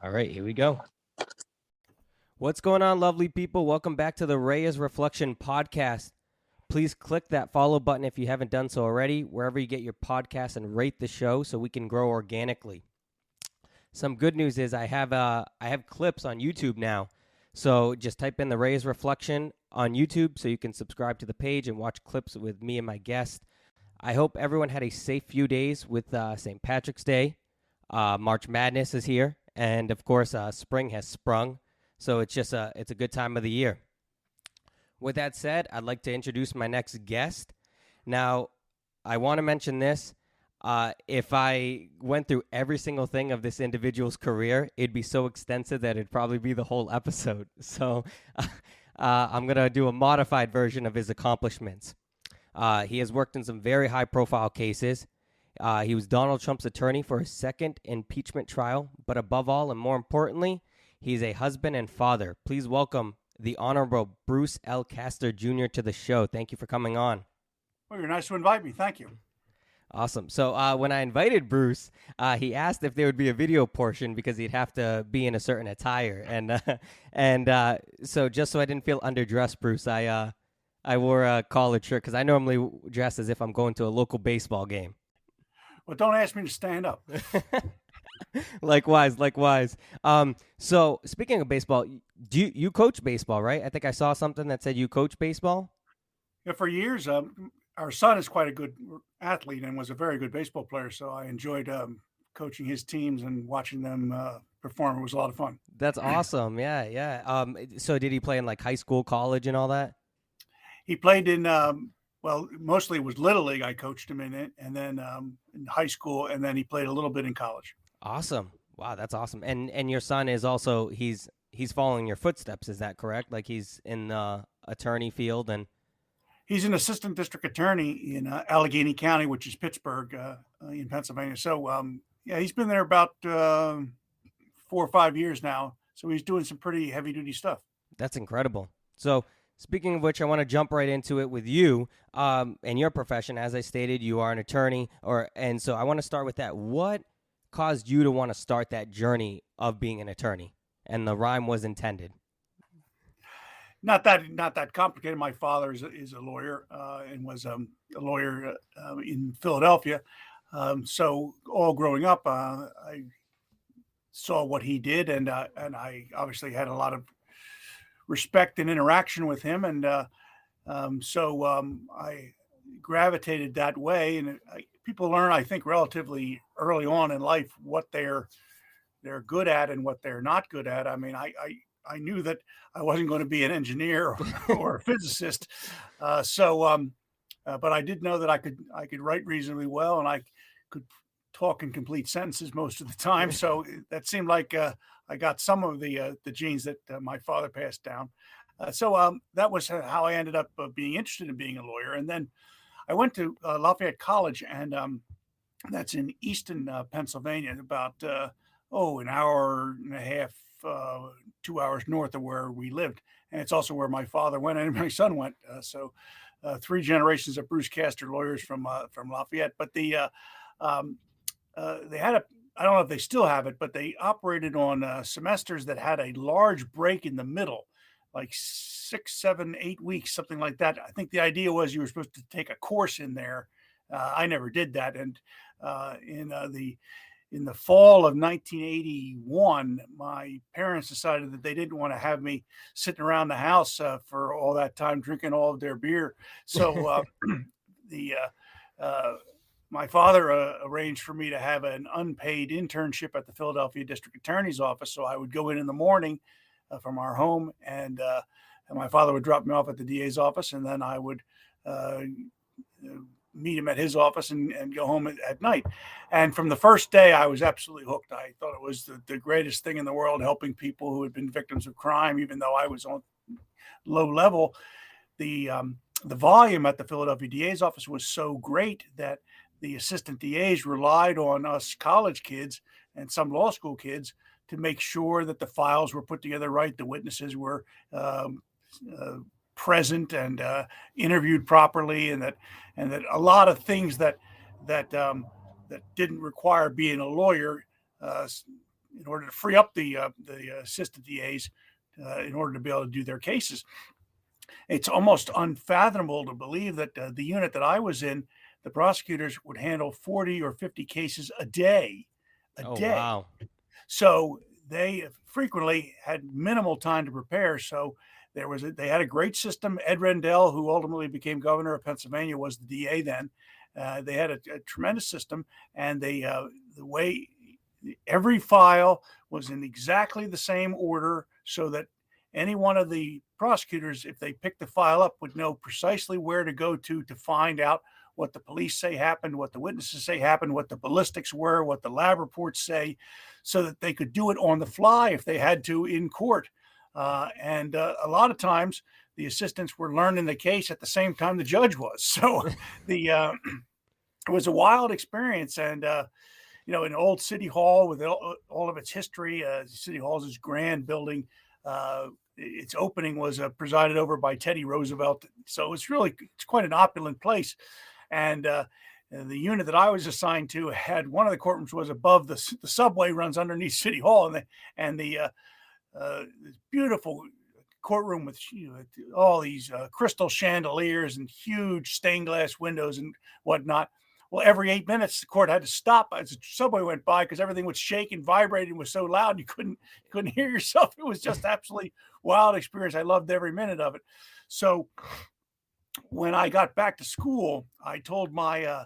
All right, here we go. What's going on, lovely people? Welcome back to the Reyes Reflection Podcast. Please click that follow button if you haven't done so already, wherever you get your podcast, and rate the show so we can grow organically. Some good news is I have clips on YouTube now. So just type in the Reyes Reflection on YouTube so you can subscribe to the page and watch clips with me and my guest. I hope everyone had a safe few days with St. Patrick's Day. March Madness is here, and of course, spring has sprung. So it's a good time of the year. With that said, I'd like to introduce my next guest. Now, I want to mention this. If I went through every single thing of this individual's career, it'd be so extensive that it'd probably be the whole episode. So I'm going to do a modified version of his accomplishments. He has worked in some very high-profile cases. He was Donald Trump's attorney for his second impeachment trial. But above all, and more importantly, he's a husband and father. Please welcome the Honorable Bruce L. Castor Jr. to the show. Thank you for coming on. Well, you're nice to invite me. Thank you. Awesome. So when I invited Bruce, he asked if there would be a video portion because he'd have to be in a certain attire. And so just so I didn't feel underdressed, Bruce, I wore a collared shirt because I normally dress as if I'm going to a local baseball game. Well, don't ask me to stand up. Likewise. So speaking of baseball, do you coach baseball, right? I think I saw something that said you coach baseball. Yeah, for years, our son is quite a good athlete and was a very good baseball player. So I enjoyed coaching his teams and watching them perform. It was a lot of fun. That's awesome. Yeah. So did he play in like high school, college, and all that? He played in, mostly it was Little League. I coached him in it, and then in high school, and then he played a little bit in college. Awesome. Wow, that's awesome. And your son is also he's following your footsteps, is that correct? Like he's in the attorney field and he's an assistant district attorney in Allegheny County, which is Pittsburgh in Pennsylvania. So yeah, he's been there about 4 or 5 years now. So he's doing some pretty heavy duty stuff. That's incredible. So speaking of which, I want to jump right into it with you and your profession. As I stated, you are an attorney, and so I want to start with that. What caused you to want to start that journey of being an attorney? And the rhyme was intended. Not that complicated. My father is a lawyer and was a lawyer in Philadelphia. So all growing up, I saw what he did, and I obviously had a lot of respect and interaction with him, and I gravitated that way. And people learn, I think, relatively early on in life what they're good at and what they're not good at. I mean, I knew that I wasn't going to be an engineer or a physicist, but I did know that I could write reasonably well, and I could talk in complete sentences most of the time. So that seemed like I got some of the genes that my father passed down. That was how I ended up being interested in being a lawyer. And then I went to Lafayette College, and that's in Easton, Pennsylvania, about an hour and a half, 2 hours north of where we lived. And it's also where my father went and my son went. So 3 generations of Bruce Castor lawyers from Lafayette. But they had I don't know if they still have it, but they operated on semesters that had a large break in the middle, like 6, 7, 8 weeks, something like that. I think the idea was you were supposed to take a course in there. I never did that. And in the fall of 1981, my parents decided that they didn't want to have me sitting around the house for all that time drinking all of their beer. So my father arranged for me to have an unpaid internship at the Philadelphia District Attorney's Office. So I would go in the morning from our home, and my father would drop me off at the DA's office, and then I would meet him at his office and go home at night. And from the first day, I was absolutely hooked. I thought it was the greatest thing in the world, helping people who had been victims of crime, even though I was on low level. The volume at the Philadelphia DA's office was so great that the assistant DAs relied on us college kids and some law school kids to make sure that the files were put together right, the witnesses were present and interviewed properly, and that a lot of things that didn't require being a lawyer in order to free up the assistant DAs in order to be able to do their cases. It's almost unfathomable to believe that the unit that I was in, the prosecutors would handle 40 or 50 cases a day. Oh, wow. So they frequently had minimal time to prepare. So they had a great system. Ed Rendell, who ultimately became governor of Pennsylvania, was the DA then. They had a tremendous system, and the way every file was in exactly the same order, so that any one of the prosecutors, if they picked the file up, would know precisely where to go to find out what the police say happened, what the witnesses say happened, what the ballistics were, what the lab reports say, so that they could do it on the fly if they had to in court. And a lot of times the assistants were learning the case at the same time the judge was. So it was a wild experience. And an old City Hall with all of its history. City Hall is this grand building. Its opening was presided over by Teddy Roosevelt. So it's quite an opulent place. And the unit that I was assigned to had one of the courtrooms was above the subway runs underneath City Hall, and the this beautiful courtroom with all these crystal chandeliers and huge stained glass windows and whatnot. Well, every 8 minutes, the court had to stop as the subway went by because everything would shake and vibrate and was so loud you couldn't hear yourself. It was just absolutely wild experience. I loved every minute of it. So when I got back to school, I told my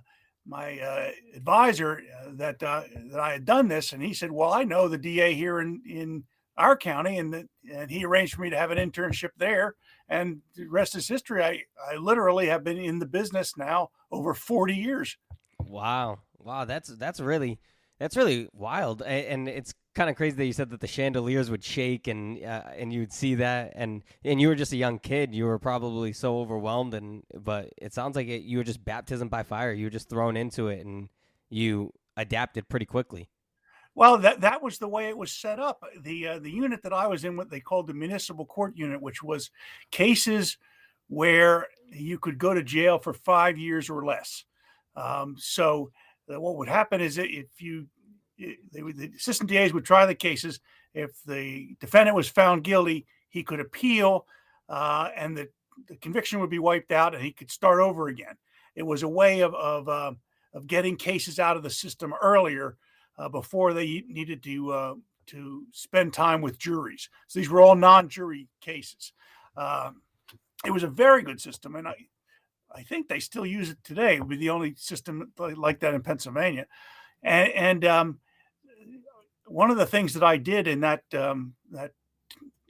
advisor that I had done this, and he said, "Well, I know the DA here in our county," and he arranged for me to have an internship there. And the rest is history. I literally have been in the business now over 40 years. Wow. That's really wild. And it's kind of crazy that you said that the chandeliers would shake and you'd see that. And you were just a young kid. You were probably so overwhelmed. But it sounds like you were just baptism by fire. You were just thrown into it and you adapted pretty quickly. Well, that was the way it was set up. The unit that I was in, what they called the municipal court unit, which was cases where you could go to jail for 5 years or less. So what would happen is the assistant DAs would try the cases. If the defendant was found guilty, he could appeal, and the conviction would be wiped out, and he could start over again. It was a way of getting cases out of the system earlier. Before they needed to spend time with juries. So these were all non-jury cases. It was a very good system, and I think they still use it today. It would be the only system like that in Pennsylvania. And one of the things that I did in that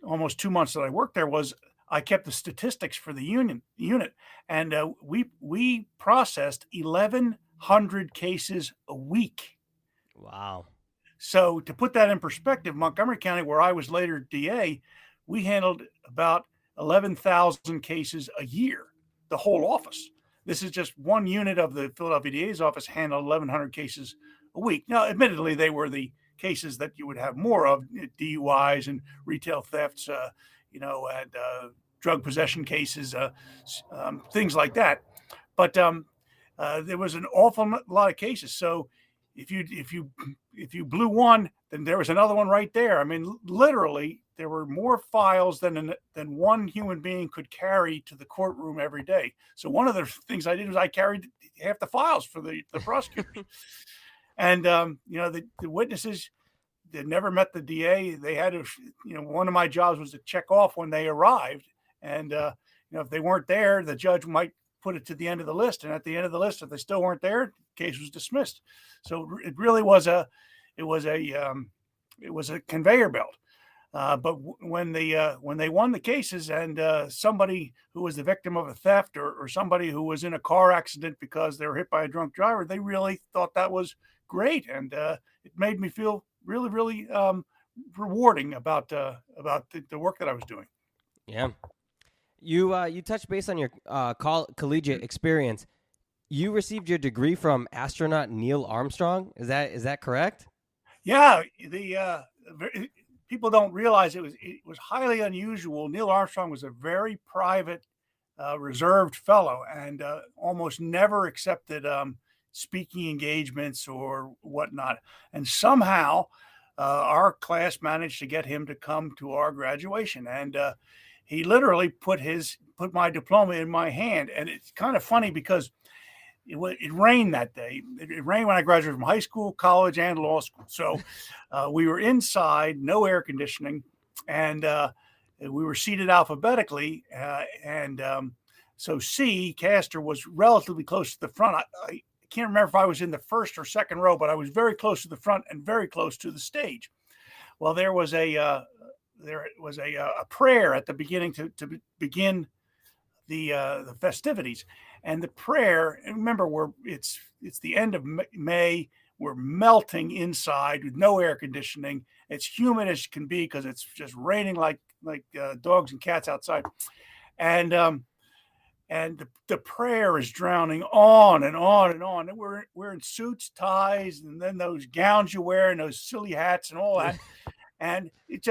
almost 2 months that I worked there was I kept the statistics for the unit, and we processed 1,100 cases a week. Wow. So to put that in perspective, Montgomery County, where I was later DA, we handled about 11,000 cases a year, the whole office. This is just one unit of the Philadelphia DA's office handled 1,100 cases a week. Now, admittedly, they were the cases that you would have more of, DUIs and retail thefts, and drug possession cases, things like that. But there was an awful lot of cases. So if you blew one, then there was another one right there. I mean, literally, there were more files than one human being could carry to the courtroom every day. So one of the things I did was I carried half the files for the prosecutors. And the witnesses that never met the DA, they had to, one of my jobs was to check off when they arrived. And if they weren't there, the judge might put it to the end of the list. And at the end of the list, if they still weren't there, the case was dismissed. So it really was a conveyor belt. But when they won the cases, and somebody who was the victim of a theft or somebody who was in a car accident because they were hit by a drunk driver, they really thought that was great, and it made me feel really, really rewarding about the work that I was doing. Yeah. You touched base on your collegiate experience. You received your degree from astronaut Neil Armstrong. Is that correct? Yeah. People don't realize it was highly unusual. Neil Armstrong was a very private, reserved fellow, and almost never accepted speaking engagements or whatnot. And somehow, our class managed to get him to come to our graduation, and he literally put my diploma in my hand. And it's kind of funny because it rained that day. It rained when I graduated from high school, college, and law school. So we were inside, no air conditioning, and we were seated alphabetically. So Castor was relatively close to the front. I can't remember if I was in the first or second row, but I was very close to the front and very close to the stage. Well, there was a prayer at the beginning to begin the festivities, and the prayer. And remember, it's the end of May. We're melting inside with no air conditioning. It's humid as can be because it's just raining like dogs and cats outside, and the prayer is drowning on and on and on. And we're in suits, ties, and then those gowns you wear and those silly hats and all that. And it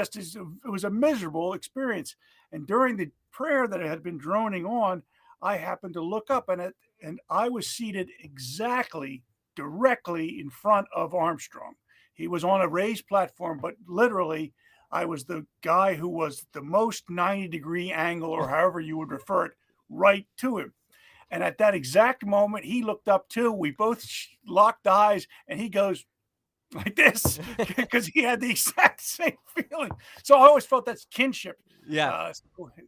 was a miserable experience. And during the prayer that had been droning on, I happened to look up, and I was seated exactly directly in front of Armstrong. He was on a raised platform, but literally I was the guy who was the most 90-degree angle, or however you would refer it, right to him. And at that exact moment, he looked up too. We both locked eyes, and he goes like this because he had the exact same feeling. So I always felt that's kinship. Yeah.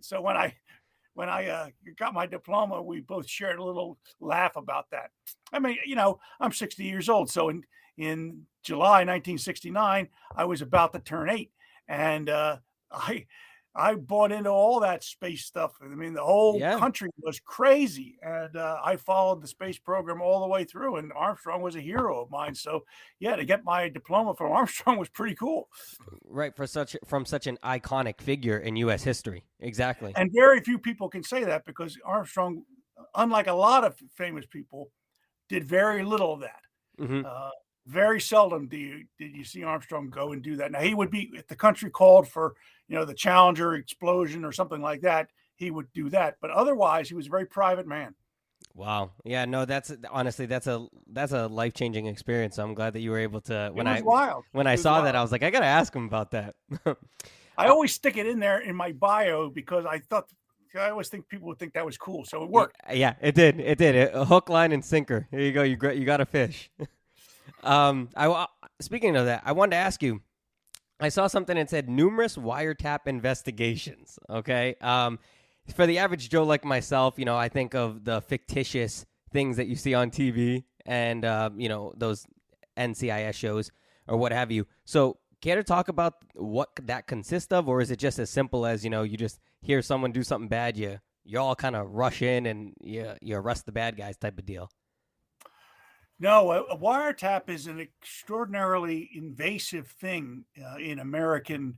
So when I got my diploma, we both shared a little laugh about that. I mean, I'm 60 years old. So in July 1969, I was about to turn 8, and I bought into all that space stuff. I mean, the whole country was crazy, and I followed the space program all the way through. And Armstrong was a hero of mine. So, yeah, to get my diploma from Armstrong was pretty cool. Right, from such an iconic figure in U.S. history. Exactly. And very few people can say that, because Armstrong, unlike a lot of famous people, did very little of that. Mm-hmm. Very seldom did you see Armstrong go and do that. Now, he would be, if the country called for, the Challenger explosion or something like that, he would do that. But otherwise, he was a very private man. Wow. Yeah, no, that's a life-changing experience. So I'm glad that you were able to, when I saw that, I was like, I got to ask him about that. I always stick it in there in my bio because I always think people would think that was cool. So it worked. Yeah, it did. A hook, line, and sinker. Here you go. You got a fish. Speaking of that, I wanted to ask you, I saw something that said numerous wiretap investigations. Okay. For the average Joe like myself, I think of the fictitious things that you see on TV and, those NCIS shows or what have you. So care to talk about what that consists of, or is it just as simple as, you just hear someone do something bad, you all kind of rush in and you arrest the bad guys type of deal? No, a wiretap is an extraordinarily invasive thing in American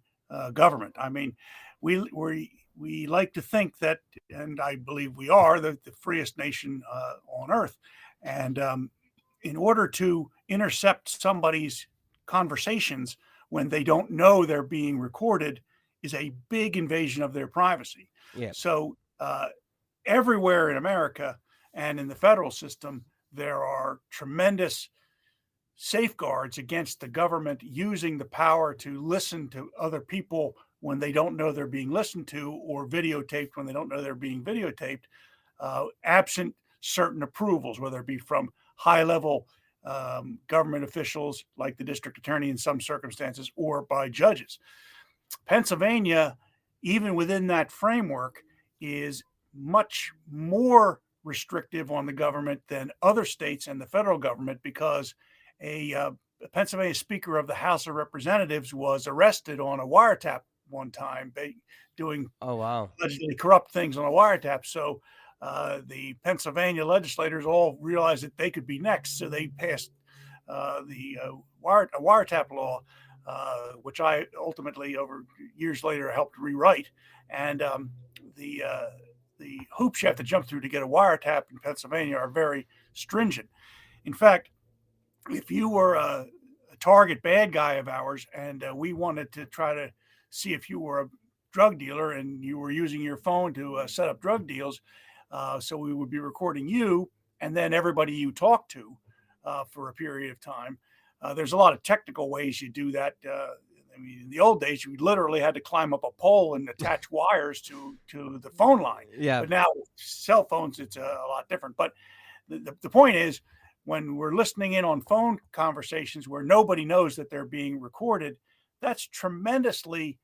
government. I mean, we like to think that, and I believe we are, the freest nation on earth. And in order to intercept somebody's conversations when they don't know they're being recorded is a big invasion of their privacy. Yeah. So everywhere in America and in the federal system, there are tremendous safeguards against the government using the power to listen to other people when they don't know they're being listened to, or videotaped when they don't know they're being videotaped, absent certain approvals, whether it be from high-level government officials like the district attorney in some circumstances, or by judges. Pennsylvania, even within that framework, is much more restrictive on the government than other states and the federal government, because a Pennsylvania Speaker of the House of Representatives was arrested on a wiretap one time, doing allegedly corrupt things on a wiretap. So the Pennsylvania legislators all realized that they could be next, so they passed a wiretap law, which I ultimately, over years later, helped rewrite. And the hoops you have to jump through to get a wiretap in Pennsylvania are very stringent. In fact, if you were a target bad guy of ours and we wanted to try to see if you were a drug dealer and you were using your phone to set up drug deals, so we would be recording you and then everybody you talk to for a period of time. There's a lot of technical ways you do that. I mean, in the old days, you literally had to climb up a pole and attach wires to the phone line. Yeah. But now with cell phones, it's a lot different. But the point is, when we're listening in on phone conversations where nobody knows that they're being recorded, that's tremendously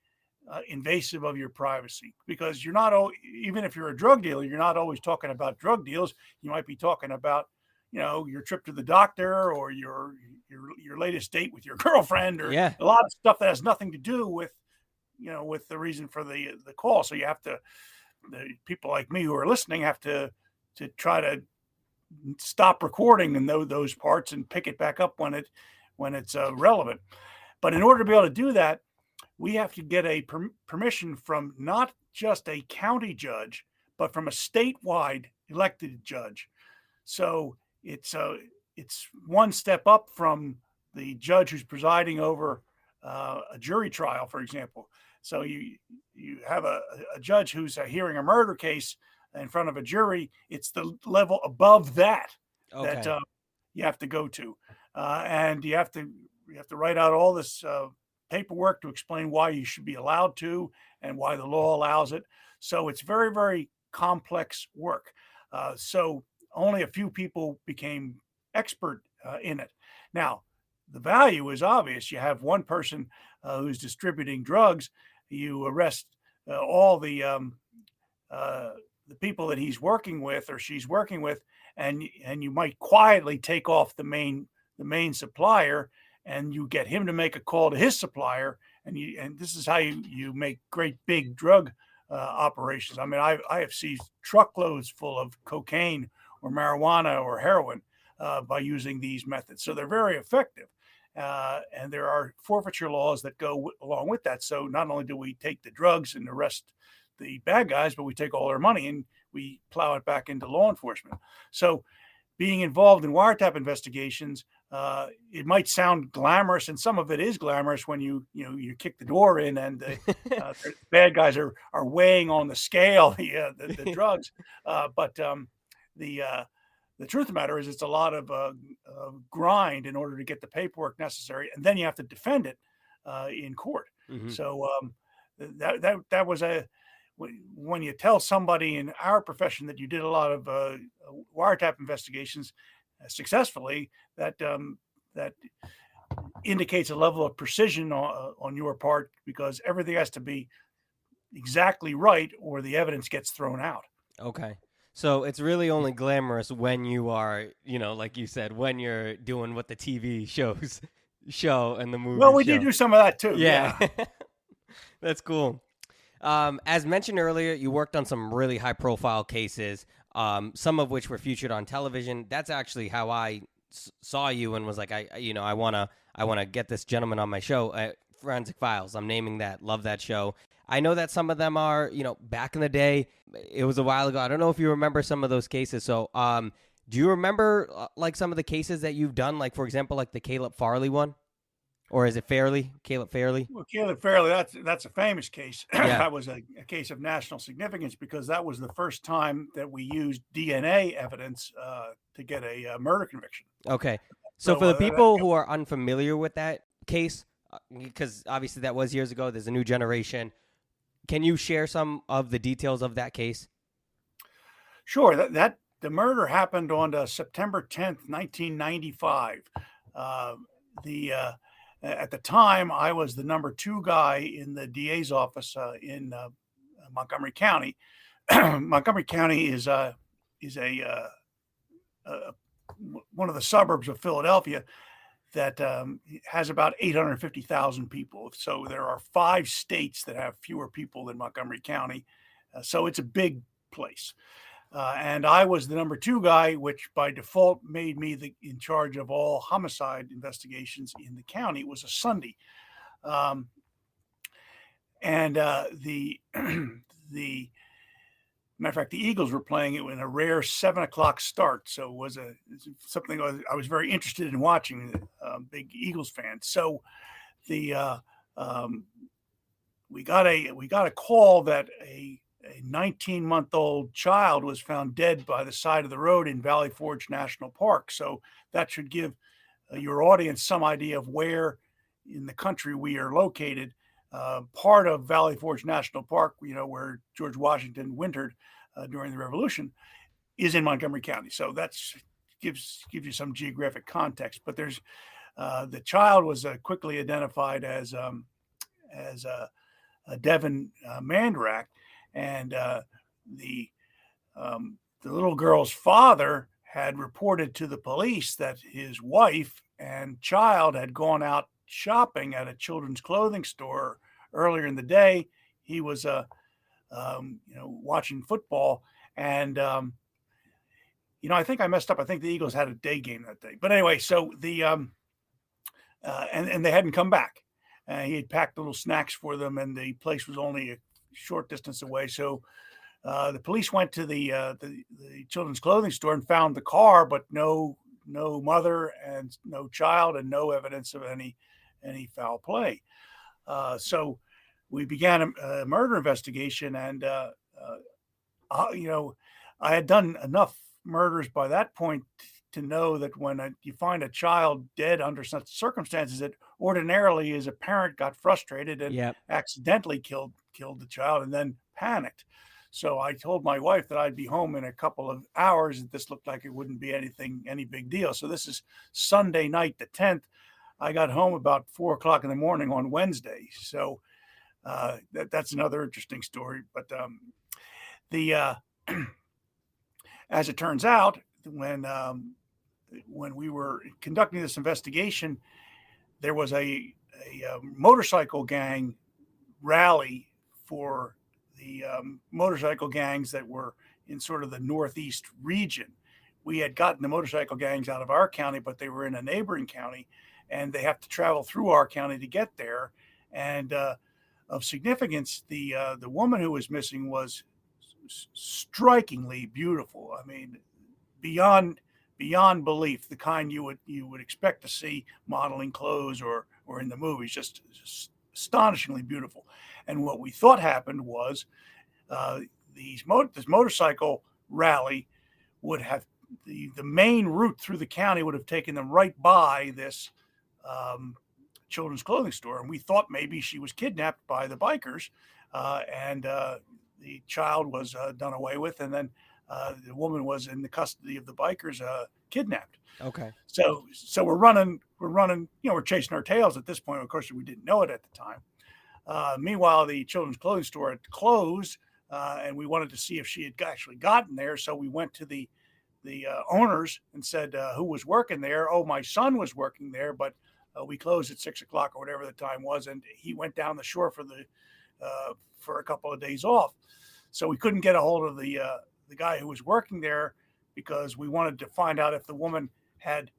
invasive of your privacy, because you're not, even if you're a drug dealer, you're not always talking about drug deals. You might be talking about, your trip to the doctor, or your latest date with your girlfriend, or Yeah. a lot of stuff that has nothing to do with, with the reason for the call. So you have to, the people like me who are listening have to try to stop recording in those parts and pick it back up when it's relevant. But in order to be able to do that, we have to get a permission from not just a county judge, but from a statewide elected judge. So it's one step up from the judge who's presiding over a jury trial, for example. So you have a judge who's hearing a murder case in front of a jury. It's the level above that that you have to go to, and you have to write out all this paperwork to explain why you should be allowed to and why the law allows it. So it's very, very complex work. So only a few people became expert in it. Now, the value is obvious. You have one person who's distributing drugs. You arrest all the people that he's working with or she's working with, and you might quietly take off the main supplier, and you get him to make a call to his supplier, and this is how you make great big drug operations. I mean, I have seized truckloads full of cocaine or marijuana or heroin by using these methods. So they're very effective. And there are forfeiture laws that go along with that. So not only do we take the drugs and arrest the bad guys, but we take all their money and we plow it back into law enforcement. So being involved in wiretap investigations, it might sound glamorous, and some of it is glamorous when you kick the door in and the bad guys are weighing on the scale the drugs. But the truth of the matter is, it's a lot of grind in order to get the paperwork necessary, and then you have to defend it in court. Mm-hmm. So that was when you tell somebody in our profession that you did a lot of wiretap investigations successfully, that indicates a level of precision on your part, because everything has to be exactly right or the evidence gets thrown out. Okay. So it's really only glamorous when you are, like you said, when you're doing what the TV shows show and the movie. Well, we do some of that too. Yeah. That's cool. As mentioned earlier, you worked on some really high profile cases, some of which were featured on television. That's actually how I saw you and was like, I want to get this gentleman on my show. Forensic Files. I'm naming that. Love that show. I know that some of them are, back in the day, it was a while ago. I don't know if you remember some of those cases. So, do you remember like some of the cases that you've done? Like, for example, like the Caleb Farley one, or is it Caleb Farley? Well, Caleb Farley, that's a famous case. Yeah. That was a case of national significance because that was the first time that we used DNA evidence to get a murder conviction. Okay. So for the people who are unfamiliar with that case, because obviously that was years ago, there's a new generation. Can you share some of the details of that case? Sure. That the murder happened on September 10th, 1995. At the time, I was the number 2 guy in the DA's office in Montgomery County. Montgomery County is one of the suburbs of Philadelphia that has about 850,000 people. So there are 5 states that have fewer people than Montgomery County. So it's a big place. And I was the number 2 guy, which by default made me in charge of all homicide investigations in the county. It was a Sunday. The matter of fact, the Eagles were playing it in a rare 7:00 start. So it was something I was very interested in watching, big Eagles fan. So we got a call that a 19-month-old child was found dead by the side of the road in Valley Forge National Park. So that should give your audience some idea of where in the country we are located. Part of Valley Forge National Park, where George Washington wintered during the Revolution, is in Montgomery County. So that's gives you some geographic context. But there's the child was quickly identified as Devin Mandrack, and the little girl's father had reported to the police that his wife and child had gone out shopping at a children's clothing store earlier in the day. He was watching football, and I think I messed up. I think the Eagles had a day game that day. But anyway, so the and they hadn't come back. He had packed little snacks for them, and the place was only a short distance away. So the police went to the children's clothing store and found the car, but no mother and no child, and no evidence of any foul play. So we began a murder investigation, and I had done enough murders by that point to know that when you find a child dead under such circumstances, that ordinarily as a parent got frustrated and accidentally killed the child and then panicked. So I told my wife that I'd be home in a couple of hours, and this looked like it wouldn't be any big deal. So this is Sunday night, the 10th. I got home about 4:00 in the morning on Wednesday. So that's another interesting story. But as it turns out, when we were conducting this investigation, there was a motorcycle gang rally for the motorcycle gangs that were in sort of the Northeast region. We had gotten the motorcycle gangs out of our county, but they were in a neighboring county, and they have to travel through our county to get there. And of significance, the woman who was missing was strikingly beautiful. I mean, beyond belief, the kind you would expect to see modeling clothes or in the movies, just astonishingly beautiful. And what we thought happened was this motorcycle rally would have the main route through the county would have taken them right by this children's clothing store, and we thought maybe she was kidnapped by the bikers, and the child was done away with, and then the woman was in the custody of the bikers, kidnapped. Okay. So we're running, we're chasing our tails at this point. Of course, we didn't know it at the time. Meanwhile, the children's clothing store had closed, and we wanted to see if she had actually gotten there. So we went to the owners and said, who was working there? Oh, my son was working there, but we closed at 6:00 or whatever the time was, and he went down the shore for a couple of days off. So we couldn't get a hold of the guy who was working there, because we wanted to find out if the woman had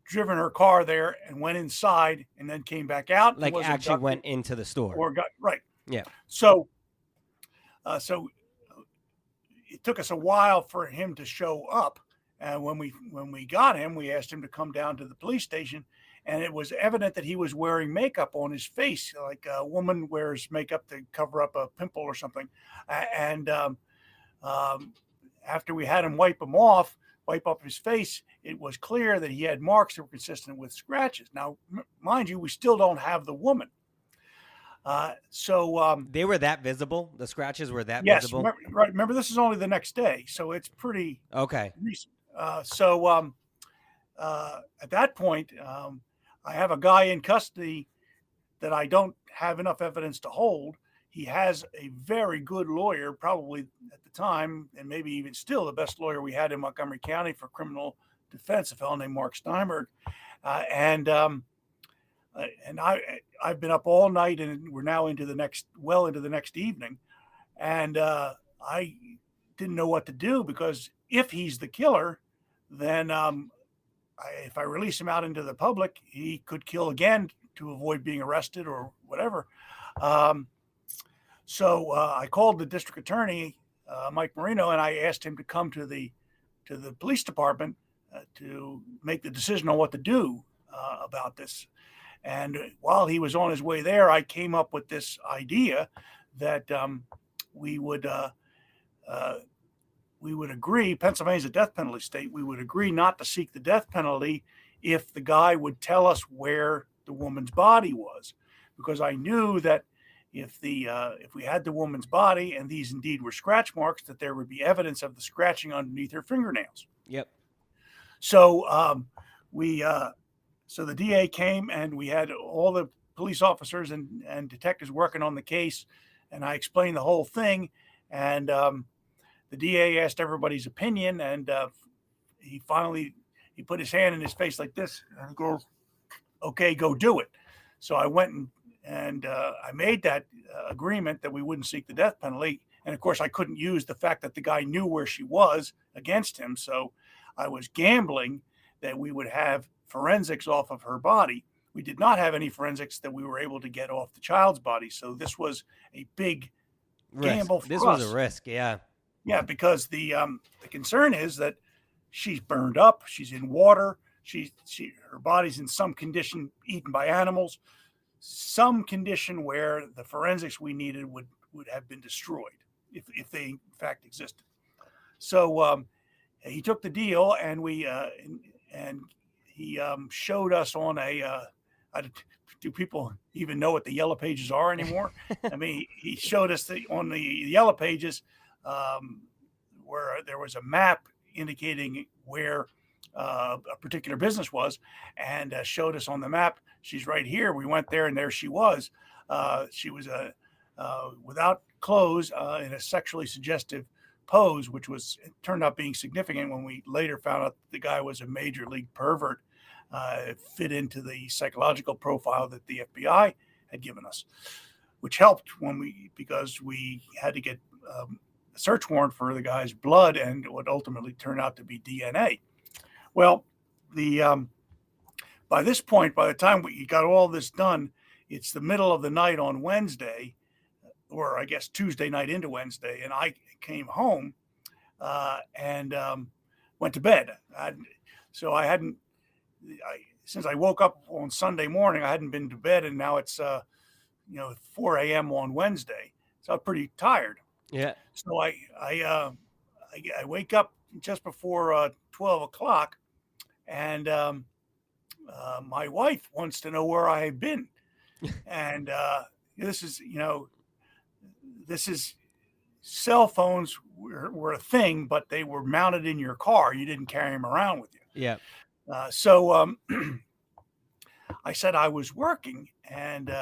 driven her car there and went inside and then came back out. Like actually went into the store. Or got right. Yeah. So it took us a while for him to show up. And when we got him, we asked him to come down to the police station, and it was evident that he was wearing makeup on his face, like a woman wears makeup to cover up a pimple or something. And after we had him wipe up his face, it was clear that he had marks that were consistent with scratches. Now, mind you, we still don't have the woman. So they were that visible. The scratches were that visible. Yes, remember, this is only the next day, so it's pretty recent. So at that point, I have a guy in custody that I don't have enough evidence to hold. He has a very good lawyer, probably at the time, and maybe even still the best lawyer we had in Montgomery County for criminal defense, a fellow named Mark Steinberg. And I've been up all night, and we're now into the next evening. And I didn't know what to do, because if he's the killer, then if I release him out into the public, he could kill again to avoid being arrested or whatever. So I called the district attorney, Mike Marino, and I asked him to come to the police department to make the decision on what to do about this. And while he was on his way there, I came up with this idea that we would agree. Pennsylvania's a death penalty state. We would agree not to seek the death penalty if the guy would tell us where the woman's body was, because I knew that if we had the woman's body and these indeed were scratch marks, that there would be evidence of the scratching underneath her fingernails. Yep. So so the DA came, and we had all the police officers and detectives working on the case, and I explained the whole thing, and the DA asked everybody's opinion, and he put his hand in his face like this and goes, "Okay, go do it." So I went and I made that agreement that we wouldn't seek the death penalty. And of course, I couldn't use the fact that the guy knew where she was against him. So I was gambling that we would have forensics off of her body. We did not have any forensics that we were able to get off the child's body. So this was a big gamble for us. This was a risk, yeah. Yeah, because the concern is that she's burned up, she's in water, her body's in some condition eaten by animals, some condition where the forensics we needed would have been destroyed if they in fact existed. So he took the deal, and he showed us on do people even know what the yellow pages are anymore? I mean, he showed us on the yellow pages where there was a map indicating where a particular business was, and showed us on the map, she's right here. We went there, and there she was. She was without clothes in a sexually suggestive pose, which turned out being significant when we later found out the guy was a major league pervert. It fit into the psychological profile that the FBI had given us, which helped because we had to get a search warrant for the guy's blood and what ultimately turned out to be DNA. Well, by this point, by the time we got all this done, it's the middle of the night on Wednesday, or I guess Tuesday night into Wednesday, and I came home and went to bed. Since I woke up on Sunday morning, I hadn't been to bed, and now it's 4 a.m. on Wednesday, so I'm pretty tired. Yeah. So I wake up just before 12 o'clock, and my wife wants to know where I have been, and this is cell phones were a thing, but they were mounted in your car. You didn't carry them around with you. Yeah. So I said I was working, and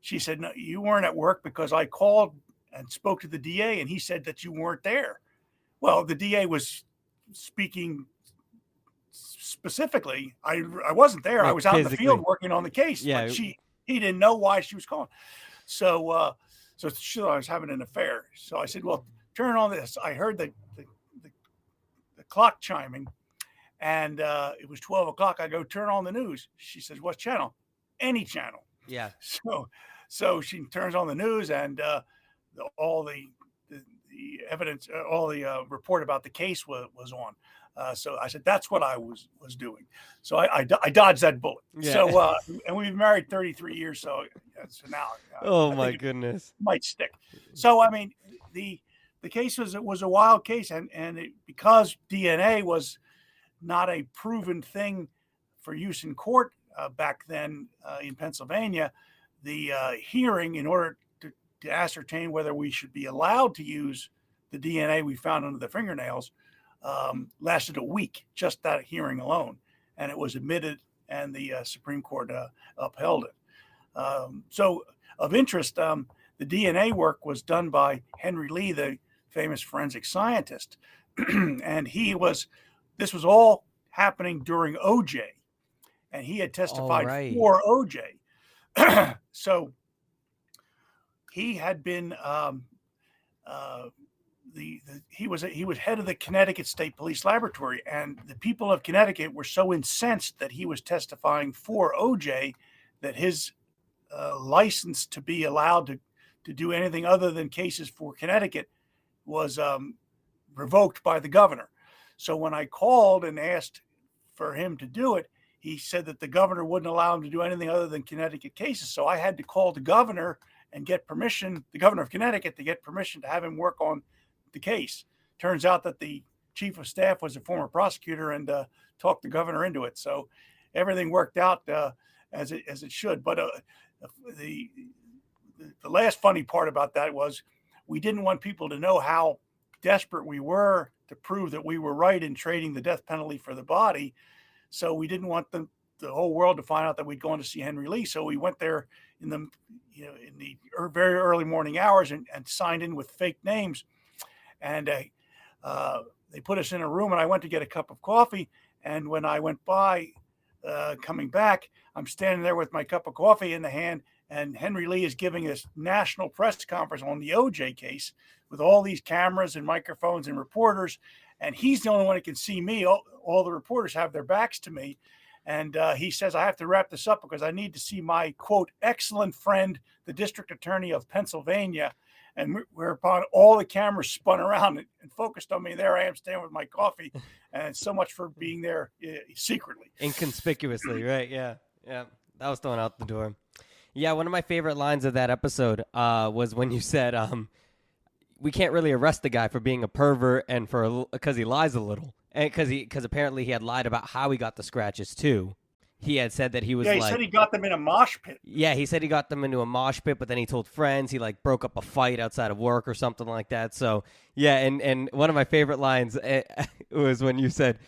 she said, "No, you weren't at work, because I called and spoke to the DA, and he said that you weren't there." Well, the DA was speaking specifically. I wasn't there. I was out in the field working on the case. Yeah. But he didn't know why she was calling. So she thought I was having an affair. So I said, "Well, turn on this." I heard the clock chiming, and it was 12 o'clock. I go, "Turn on the news." She says, "What channel?" "Any channel." Yeah. So she turns on the news, and all the evidence, all the report about the case was on. So I said, that's what I was doing. So I dodged that bullet. Yeah. So and we've been married 33 years. So now, oh my goodness, might stick. So I mean, the case was a wild case, and because DNA was not a proven thing for use in court back then in Pennsylvania, the hearing, in order to ascertain whether we should be allowed to use the DNA we found under the fingernails, lasted a week, just that hearing alone. And it was admitted, and the Supreme Court upheld it. So of interest, the DNA work was done by Henry Lee, the famous forensic scientist. And this was all happening during OJ. And he had testified for OJ. So he had been he was head of the Connecticut State Police Laboratory, and the people of Connecticut were so incensed that he was testifying for OJ that his license to be allowed to do anything other than cases for Connecticut was revoked by the governor. So when I called and asked for him to do it, he said that the governor wouldn't allow him to do anything other than Connecticut cases. So I had to call the governor and get permission, the governor of Connecticut, to get permission to have him work on the case. Turns out that the chief of staff was a former prosecutor and talked the governor into it. So everything worked out as it should. But the the last funny part about that was we didn't want people to know how desperate we were to prove that we were right in trading the death penalty for the body. So we didn't want the whole world to find out that we'd gone to see Henry Lee. So we went there in the very early morning hours and signed in with fake names. And they put us in a room, and I went to get a cup of coffee. And when I went by, coming back, I'm standing there with my cup of coffee in the hand, and Henry Lee is giving this national press conference on the OJ case with all these cameras and microphones and reporters. And he's the only one who can see me. All the reporters have their backs to me. And he says, I have to wrap this up because I need to see my, quote, excellent friend, the district attorney of Pennsylvania. And whereupon all the cameras spun around and focused on me. There I am standing with my coffee. And so much for being there secretly. Inconspicuously, right? Yeah. Yeah. That was thrown out the door. Yeah, one of my favorite lines of that episode was when you said, we can't really arrest the guy for being a pervert and because he lies a little. And because apparently he had lied about how he got the scratches, too. He had said that he was he said he got them in a mosh pit. Yeah, he said he got them into a mosh pit, but then he told friends he broke up a fight outside of work or something like that. So, yeah, and one of my favorite lines was when you said,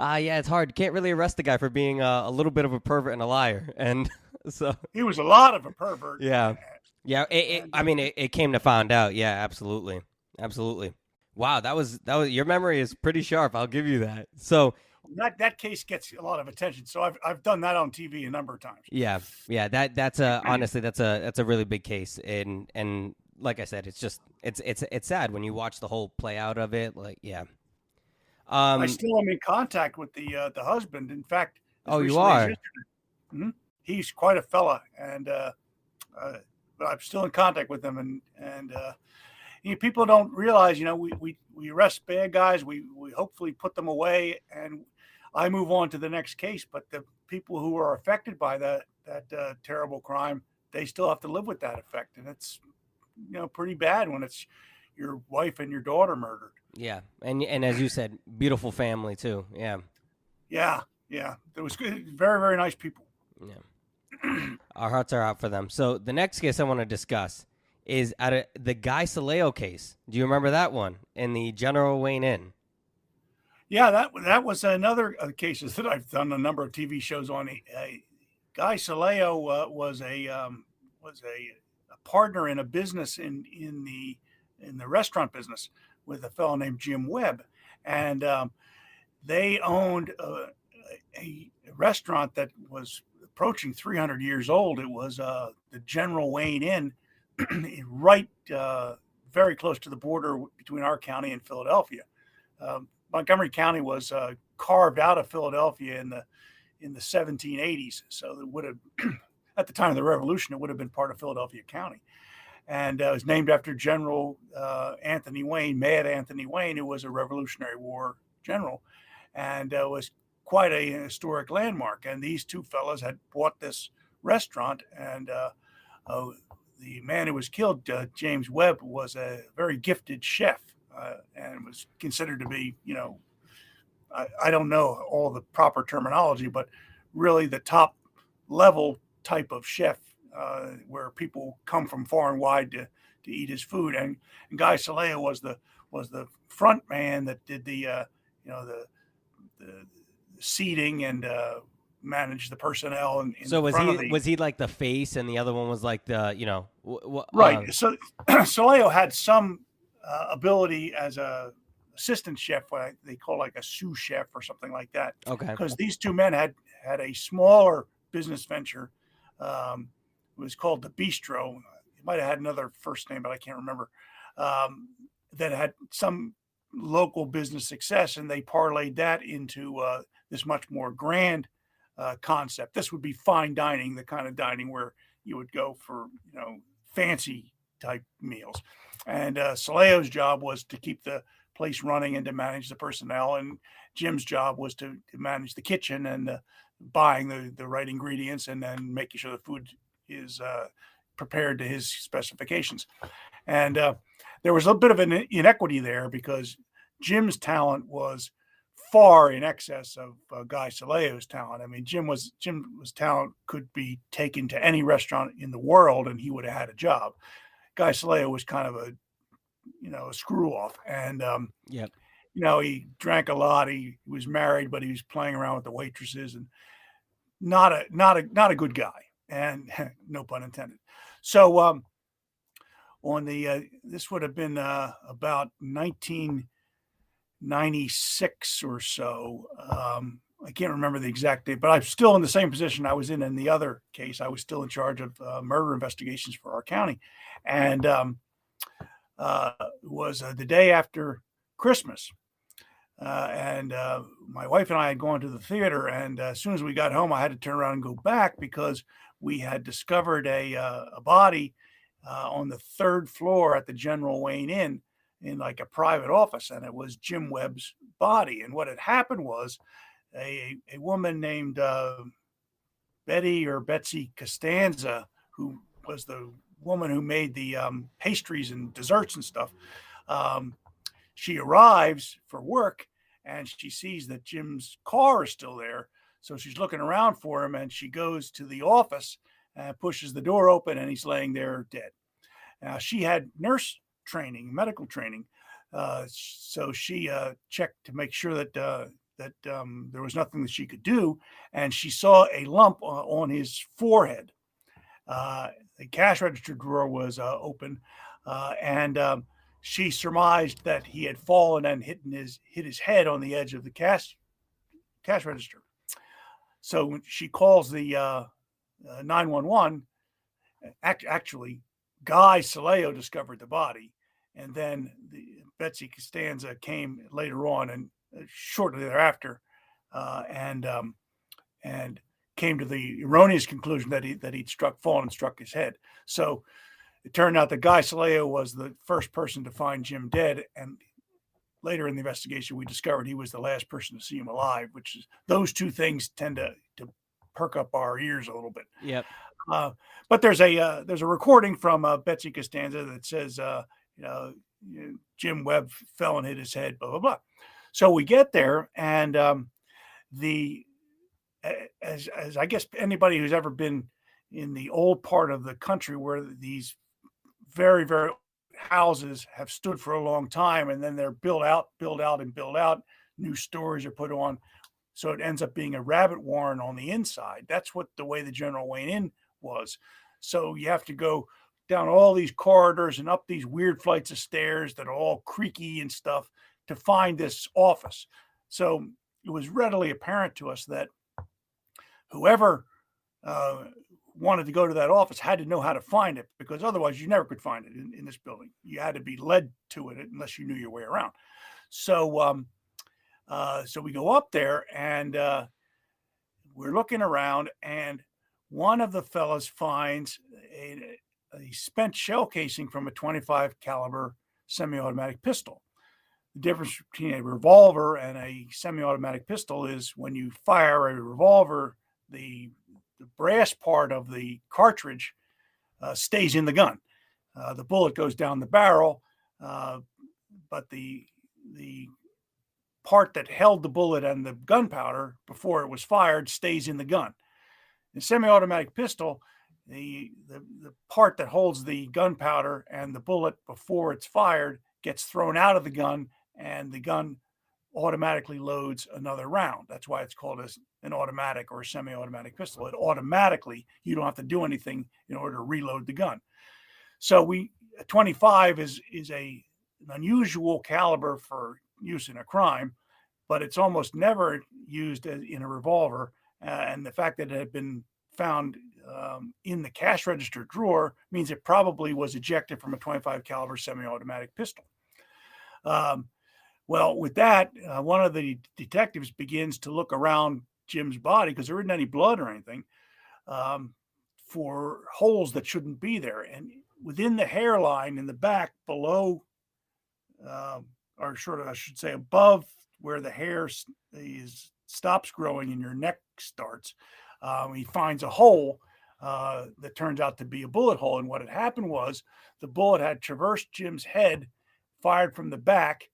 yeah, it's hard. You can't really arrest the guy for being a little bit of a pervert and a liar. And so he was a lot of a pervert. Yeah. Yeah, it came to find out. Yeah, absolutely. Absolutely. Wow, that was your memory is pretty sharp. I'll give you that. So that case gets a lot of attention. So I've done that on TV a number of times. Yeah. That's honestly that's a really big case, and like I said, it's just it's sad when you watch the whole play out of it. Yeah. I still am in contact with the husband. In fact, you are. Mm-hmm. He's quite a fella, and but I'm still in contact with him, and people don't realize, we arrest bad guys, we hopefully put them away, and I move on to the next case. But the people who are affected by that terrible crime, they still have to live with that effect, and it's pretty bad when it's your wife and your daughter murdered. Yeah, and as you said, beautiful family too. Yeah. There was good, very, very nice people. Yeah. Our hearts are out for them. So the next case I want to discuss is the Guy Saleo case. Do you remember that one in the General Wayne Inn? Yeah, that was another of the cases that I've done a number of TV shows on. Guy Saleo was a partner in a business in the restaurant business with a fellow named Jim Webb, and they owned a restaurant that was approaching 300 years old. It was the General Wayne Inn, right very close to the border between our county and Philadelphia. Montgomery County was carved out of Philadelphia in the 1780s, so it would have at the time of the Revolution it would have been part of Philadelphia County, and it was named after General Anthony Wayne, Mad Anthony Wayne, who was a Revolutionary War general, and was quite a historic landmark. And these two fellows had bought this restaurant, and the man who was killed, James Webb, was a very gifted chef, and was considered to be, I don't know all the proper terminology, but really the top level type of chef, where people come from far and wide to eat his food. And Guy Saleo was the front man that did the seating and managed the personnel. So was he like the face, and the other one was like the right? So Saleo had some ability as a assistant chef, what they call like a sous chef or something like that. Okay. Because these two men had a smaller business venture. It was called the Bistro. It might have had another first name, but I can't remember. That had some local business success, and they parlayed that into this much more grand concept. This would be fine dining, the kind of dining where you would go for fancy type meals. And Saleo's job was to keep the place running and to manage the personnel, and Jim's job was to manage the kitchen and buying the right ingredients and then making sure the food is prepared to his specifications. And there was a bit of an inequity there because Jim's talent was far in excess of Guy Saleo's talent. I mean, Jim's talent could be taken to any restaurant in the world and he would have had a job. Guy Saleo was kind of a screw off, and Yep. he drank a lot. He was married, but he was playing around with the waitresses, and not a good guy, and no pun intended. So on the this would have been about 1996 or so. I can't remember the exact date, but I'm still in the same position I was in the other case. I was still in charge of murder investigations for our county, and was the day after Christmas. And my wife and I had gone to the theater, and as soon as we got home, I had to turn around and go back because we had discovered a body on the third floor at the General Wayne Inn in like a private office, and it was Jim Webb's body. And what had happened was a woman named Betsy Costanza, who was the woman who made the pastries and desserts and stuff. She arrives for work and she sees that Jim's car is still there. So she's looking around for him, and she goes to the office and pushes the door open, and he's laying there dead. Now, she had nurse training, medical training. So she checked to make sure that there was nothing that she could do. And she saw a lump on his forehead. The cash register drawer was open, and she surmised that he had fallen and hit his head on the edge of the cash register. So when she calls the 911, actually, Guy Saleo discovered the body, and then Betsy Costanza came later on and shortly thereafter, and came to the erroneous conclusion that he'd fallen and struck his head. So it turned out that Guy Saleo was the first person to find Jim dead, and later in the investigation, we discovered he was the last person to see him alive. Which is, those two things tend to perk up our ears a little bit. Yep. But there's a recording from Betsy Costanza that says, Jim Webb fell and hit his head, blah blah blah. So we get there, and as I guess anybody who's ever been in the old part of the country where these very, very houses have stood for a long time, and then they're built out. New stories are put on. So it ends up being a rabbit warren on the inside. That's what the way the General Wayne Inn was. So you have to go down all these corridors and up these weird flights of stairs that are all creaky and stuff to find this office. So it was readily apparent to us that whoever wanted to go to that office had to know how to find it, because otherwise you never could find it in this building. You had to be led to it unless you knew your way around. So so we go up there, and we're looking around, and one of the fellas finds a spent shell casing from a .25 caliber semi-automatic pistol. The difference between a revolver and a semi-automatic pistol is when you fire a revolver, the brass part of the cartridge stays in the gun. The bullet goes down the barrel, but the part that held the bullet and the gunpowder before it was fired stays in the gun. In a semi-automatic pistol, the part that holds the gunpowder and the bullet before it's fired gets thrown out of the gun, and the gun automatically loads another round. That's why it's called an automatic or a semi-automatic pistol. It automatically, you don't have to do anything in order to reload the gun. So a .25 is an unusual caliber for use in a crime, but it's almost never used in a revolver. And the fact that it had been found in the cash register drawer means it probably was ejected from a .25 caliber semi-automatic pistol. Well, with that, one of the detectives begins to look around Jim's body, because there isn't any blood or anything, for holes that shouldn't be there. And within the hairline in the back below, or sort of, I should say, above where the hair stops growing and your neck starts, he finds a hole that turns out to be a bullet hole. And what had happened was the bullet had traversed Jim's head, fired from the back,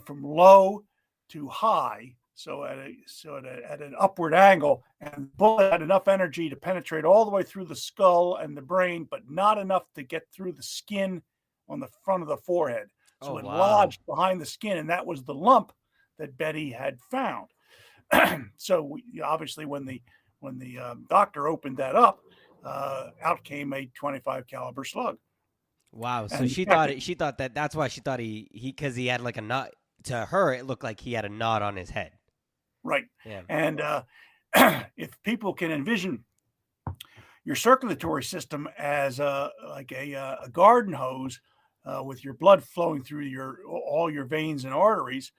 from low to high, so at an upward angle, and the bullet had enough energy to penetrate all the way through the skull and the brain, but not enough to get through the skin on the front of the forehead. So Oh, it wow. lodged behind the skin, and that was the lump that Betty had found. So obviously, when the doctor opened that up, out came a 25 caliber slug. Wow. So And she thought it, she thought that that's why she thought because he had like a knot. To her, it looked like he had a knot on his head. right, Yeah. and if people can envision your circulatory system as like a garden hose with your blood flowing through all your veins and arteries,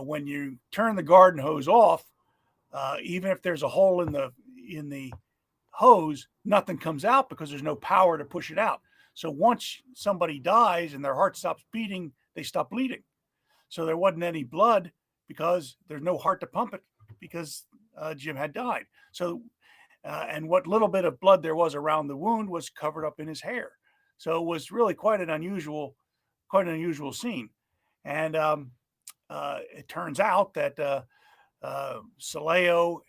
when you turn the garden hose off, even if there's a hole in the hose, nothing comes out because there's no power to push it out. So once somebody dies and their heart stops beating, they stop bleeding. So there wasn't any blood because there's no heart to pump it because Jim had died. So, and what little bit of blood there was around the wound was covered up in his hair. So it was really quite an unusual scene. And it turns out that Soleo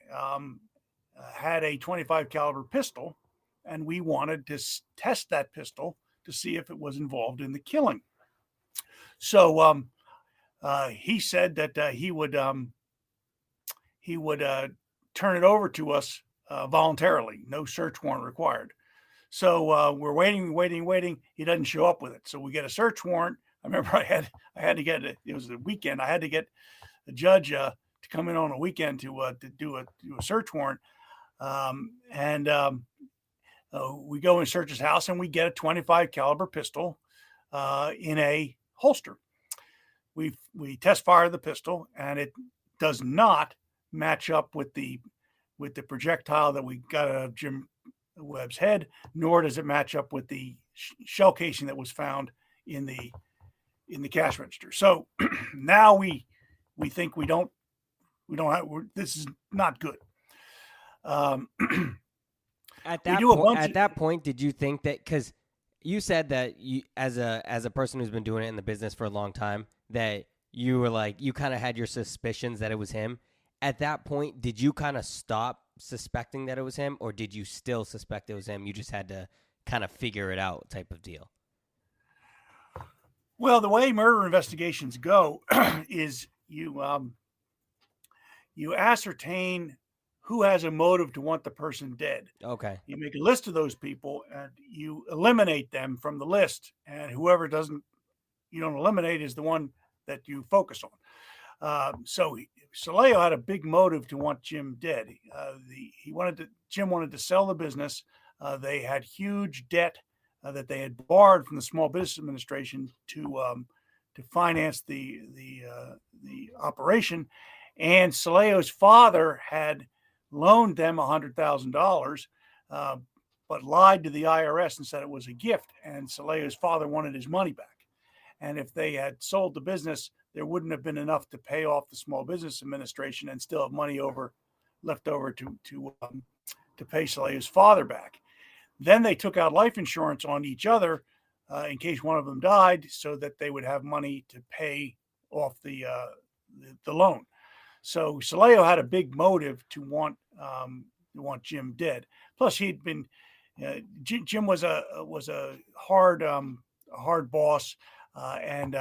had a 25 caliber pistol, and we wanted to test that pistol to see if it was involved in the killing. So he said that he would turn it over to us voluntarily, no search warrant required. So we're waiting. He doesn't show up with it. So we get a search warrant. I remember I had to get it. It was the weekend. I had to get the judge to come in on a weekend to do a search warrant. We go and search his house, and we get a 25 caliber pistol in a holster. We test fire the pistol, and it does not match up with the projectile that we got out of Jim Webb's head, nor does it match up with the shell casing that was found in the cash register. So now we think we don't have, this is not good. At that point, did you think that, because you said that you, as a person who's been doing it in the business for a long time, that you were like, you kind of had your suspicions that it was him. At that point, did you kind of stop suspecting that it was him, or did you still suspect it was him? You just had to kind of figure it out, type of deal. Well, the way murder investigations go is you ascertain who has a motive to want the person dead. Okay. You make a list of those people and you eliminate them from the list, and whoever you don't eliminate is the one that you focus on. So Soleo had a big motive to want Jim dead. Jim wanted to sell the business. They had huge debt that they had borrowed from the Small Business Administration to finance the operation, and Soleo's father had loaned them $100,000, but lied to the IRS and said it was a gift. And Soleo's father wanted his money back. And if they had sold the business, there wouldn't have been enough to pay off the Small Business Administration and still have money left over to pay Soleo's father back. Then they took out life insurance on each other in case one of them died, so that they would have money to pay off the loan. So Soleo had a big motive to want Jim dead. Plus, he'd been Jim was a hard boss, and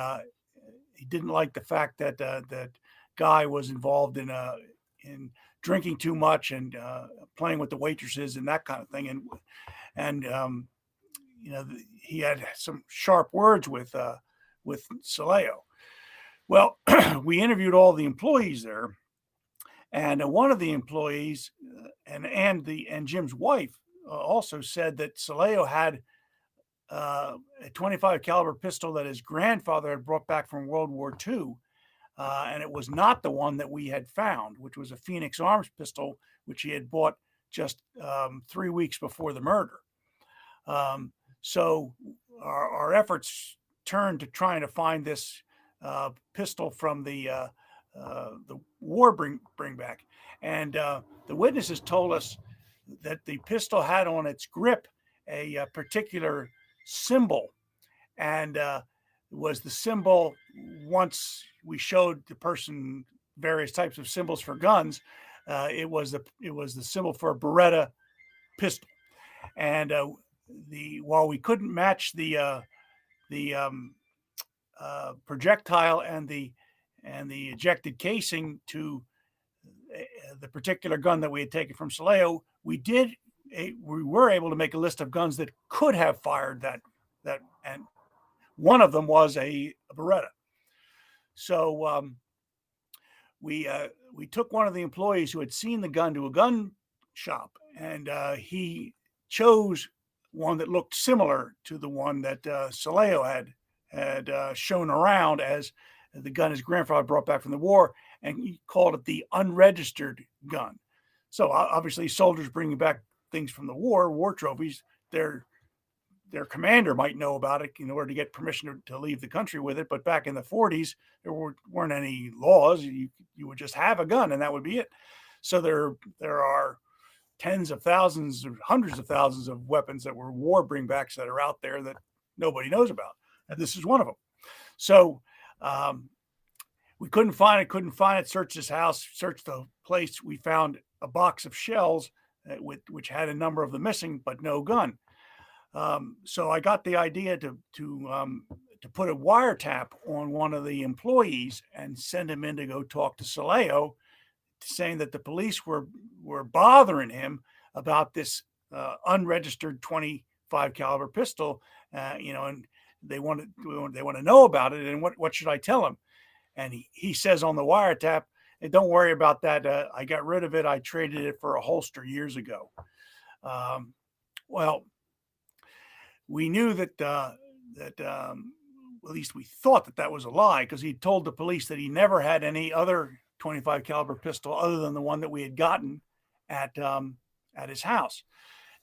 he didn't like the fact that that Guy was involved in drinking too much and playing with the waitresses and that kind of thing, and he had some sharp words with Soleo. Well, we interviewed all the employees there, and one of the employees and Jim's wife also said that Soleo had a 25 caliber pistol that his grandfather had brought back from World War II, and it was not the one that we had found, which was a Phoenix Arms pistol, which he had bought just 3 weeks before the murder. So our efforts turned to trying to find this pistol from the war bring back, and the witnesses told us that the pistol had on its grip a particular symbol, and was the symbol once we showed the person various types of symbols for guns. It was the symbol for a Beretta pistol, and while we couldn't match the projectile and the ejected casing to the particular gun that we had taken from Soleo, we were able to make a list of guns that could have fired that, and one of them was a Beretta. So we took one of the employees who had seen the gun to a gun shop, and he chose one that looked similar to the one that Soleo had shown around as the gun his grandfather brought back from the war, and he called it the unregistered gun. So obviously, soldiers bringing back things from the war trophies, their commander might know about it in order to get permission to leave the country with it. But back in the 40s, there weren't any laws. You would just have a gun, and that would be it. So there are tens of thousands or hundreds of thousands of weapons that were war bringbacks that are out there that nobody knows about, and this is one of them. So we couldn't find it. Searched his house, searched the place. We found a box of shells which had a number of them missing, but no gun. So I got the idea to put a wiretap on one of the employees and send him in to go talk to Soleo, saying that the police were bothering him about this unregistered 25 caliber pistol, and they want to know about it. And what should I tell him? And he says on the wiretap, "Hey, don't worry about that. I got rid of it. I traded it for a holster years ago." Well, we knew that at least we thought that was a lie, because he told the police that he never had any other 25 caliber pistol other than the one that we had gotten at his house.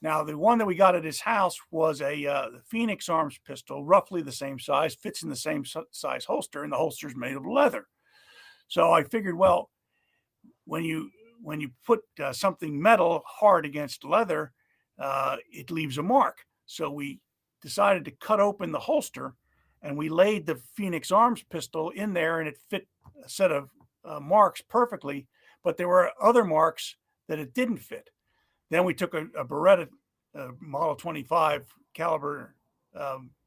Now, the one that we got at his house was a Phoenix Arms pistol, roughly the same size, fits in the same size holster, and the holster is made of leather. So I figured, well, when you put something metal hard against leather, it leaves a mark. So we decided to cut open the holster, and we laid the Phoenix Arms pistol in there, and it fit a set of marks perfectly, but there were other marks that it didn't fit. Then we took a Beretta, Model 25 caliber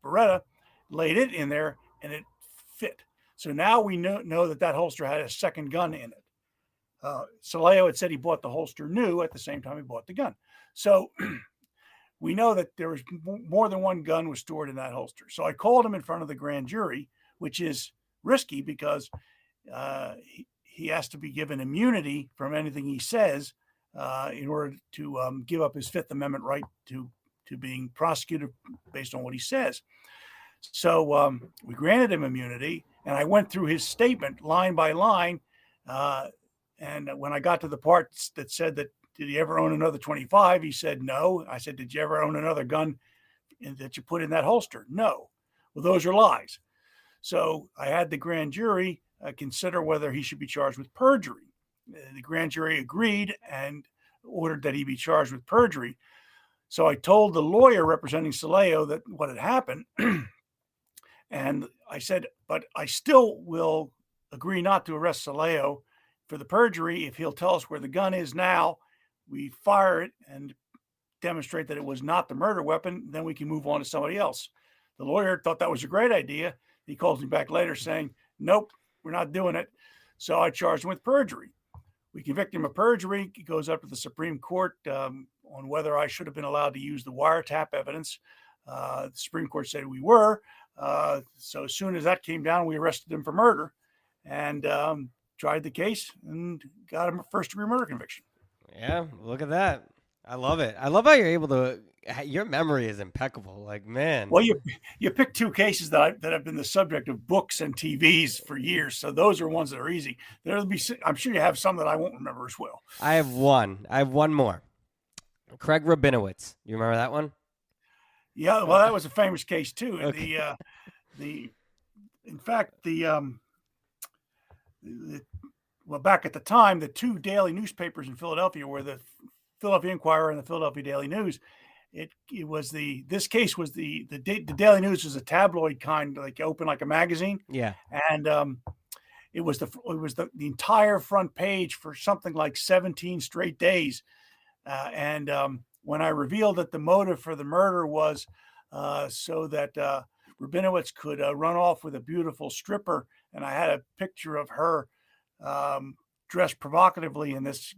Beretta, laid it in there, and it fit. So now we know that holster had a second gun in it. Soleo had said he bought the holster new at the same time he bought the gun. So we know that there was more than one gun was stored in that holster. So I called him in front of the grand jury, which is risky because he has to be given immunity from anything he says in order to give up his Fifth Amendment right to being prosecuted based on what he says. So we granted him immunity, and I went through his statement line by line. And when I got to the parts that said that, did he ever own another 25? He said no. I said, did you ever own another gun that you put in that holster? No. Well, those are lies. So I had the grand jury consider whether he should be charged with perjury. The grand jury agreed and ordered that he be charged with perjury. So I told the lawyer representing Soleo that what had happened. And I said, but I still will agree not to arrest Soleo for the perjury if he'll tell us where the gun is now. We fire it and demonstrate that it was not the murder weapon, then we can move on to somebody else. The lawyer thought that was a great idea. He calls me back later saying, nope, we're not doing it. So I charged him with perjury. We convict him of perjury. It goes up to the Supreme Court on whether I should have been allowed to use the wiretap evidence. The Supreme Court said we were. So as soon as that came down, we arrested him for murder and tried the case and got him a first-degree murder conviction. Yeah, look at that. I love it. I love how you're able to. Your memory is impeccable. Like, man. Well, you picked two cases that have been the subject of books and TVs for years, so those are ones that are easy. There'll be. I'm sure you have some that I won't remember as well. I have one more. Craig Rabinowitz. You remember that one? Yeah, well, that was a famous case too. Okay. In fact, well, back at the time, the two daily newspapers in Philadelphia were the Philadelphia Inquirer and the Philadelphia Daily News. This case was the Daily News was a tabloid kind, like open like a magazine. Yeah. And it was the entire front page for something like 17 straight days. And when I revealed that the motive for the murder was so that Rabinowitz could run off with a beautiful stripper, and I had a picture of her dressed provocatively in this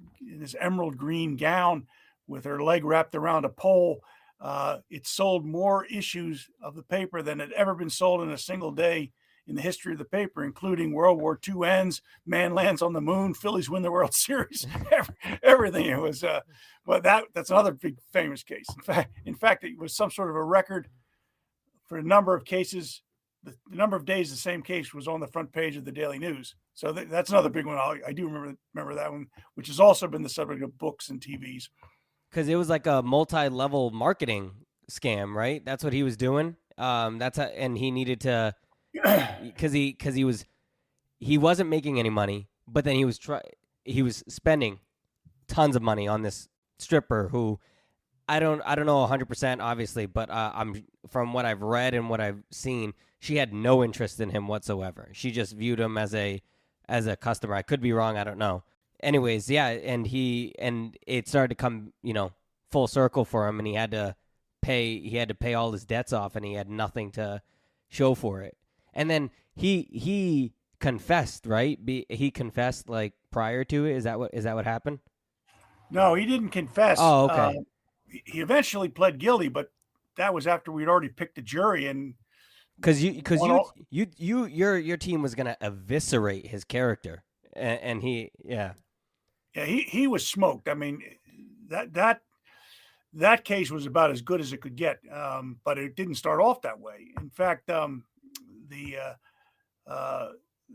emerald green gown with her leg wrapped around a pole, it sold more issues of the paper than had ever been sold in a single day in the history of the paper, including World War II ends, man lands on the moon, Phillies win the World Series, everything. It was, but that's another big famous case. In fact, it was some sort of a record for a number of cases. The number of days the same case was on the front page of the Daily News. So that's another big one. I do remember that one, which has also been the subject of books and TVs. Because it was like a multi-level marketing scam, right? That's what he was doing. And he needed to, because he wasn't making any money, but then he was spending tons of money on this stripper who I don't know 100% obviously, but I'm from what I've read and what I've seen, she had no interest in him whatsoever. She just viewed him as a customer. I could be wrong, I don't know. Anyways, yeah, and it started to come, full circle for him, and he had to pay all his debts off, and he had nothing to show for it. And then he confessed, right? He confessed like prior to it. Is that what happened? No, he didn't confess. Oh, okay. He eventually pled guilty, but that was after we'd already picked a jury, and because your team was gonna eviscerate his character, and he he was smoked. I mean, that case was about as good as it could get, but it didn't start off that way. In fact, there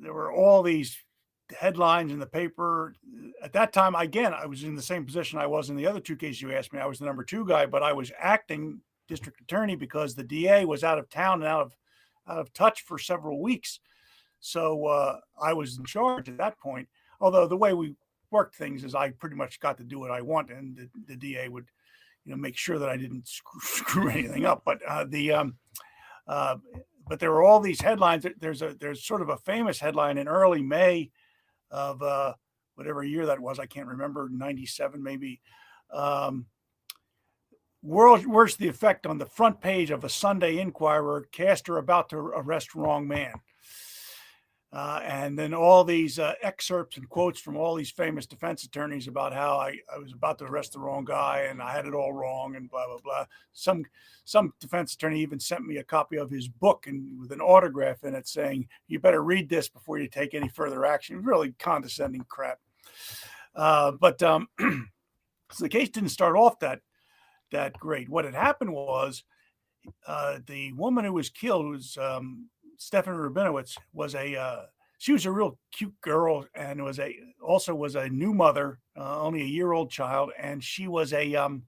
were all these headlines in the paper at that time. Again, I was in the same position I was in the other two cases you asked me. I was the number 2 guy, but I was acting district attorney because the DA was out of town and out of touch for several weeks. So I was in charge at that point. Although the way we worked things is I pretty much got to do what I want, and the DA would, make sure that I didn't screw anything up. But but there were all these headlines. There's sort of a famous headline in early May of whatever year that was. I can't remember, 97 maybe. Worse the effect on the front page of a Sunday Inquirer, Castor about to arrest wrong man. And then all these excerpts and quotes from all these famous defense attorneys about how I was about to arrest the wrong guy and I had it all wrong and blah, blah, blah. Some defense attorney even sent me a copy of his book and with an autograph in it saying, you better read this before you take any further action. Really condescending crap. But so the case didn't start off that great. What had happened was the woman who was killed was Stephanie Rabinowitz she was a real cute girl and also was a new mother, only a year-old child, and she was a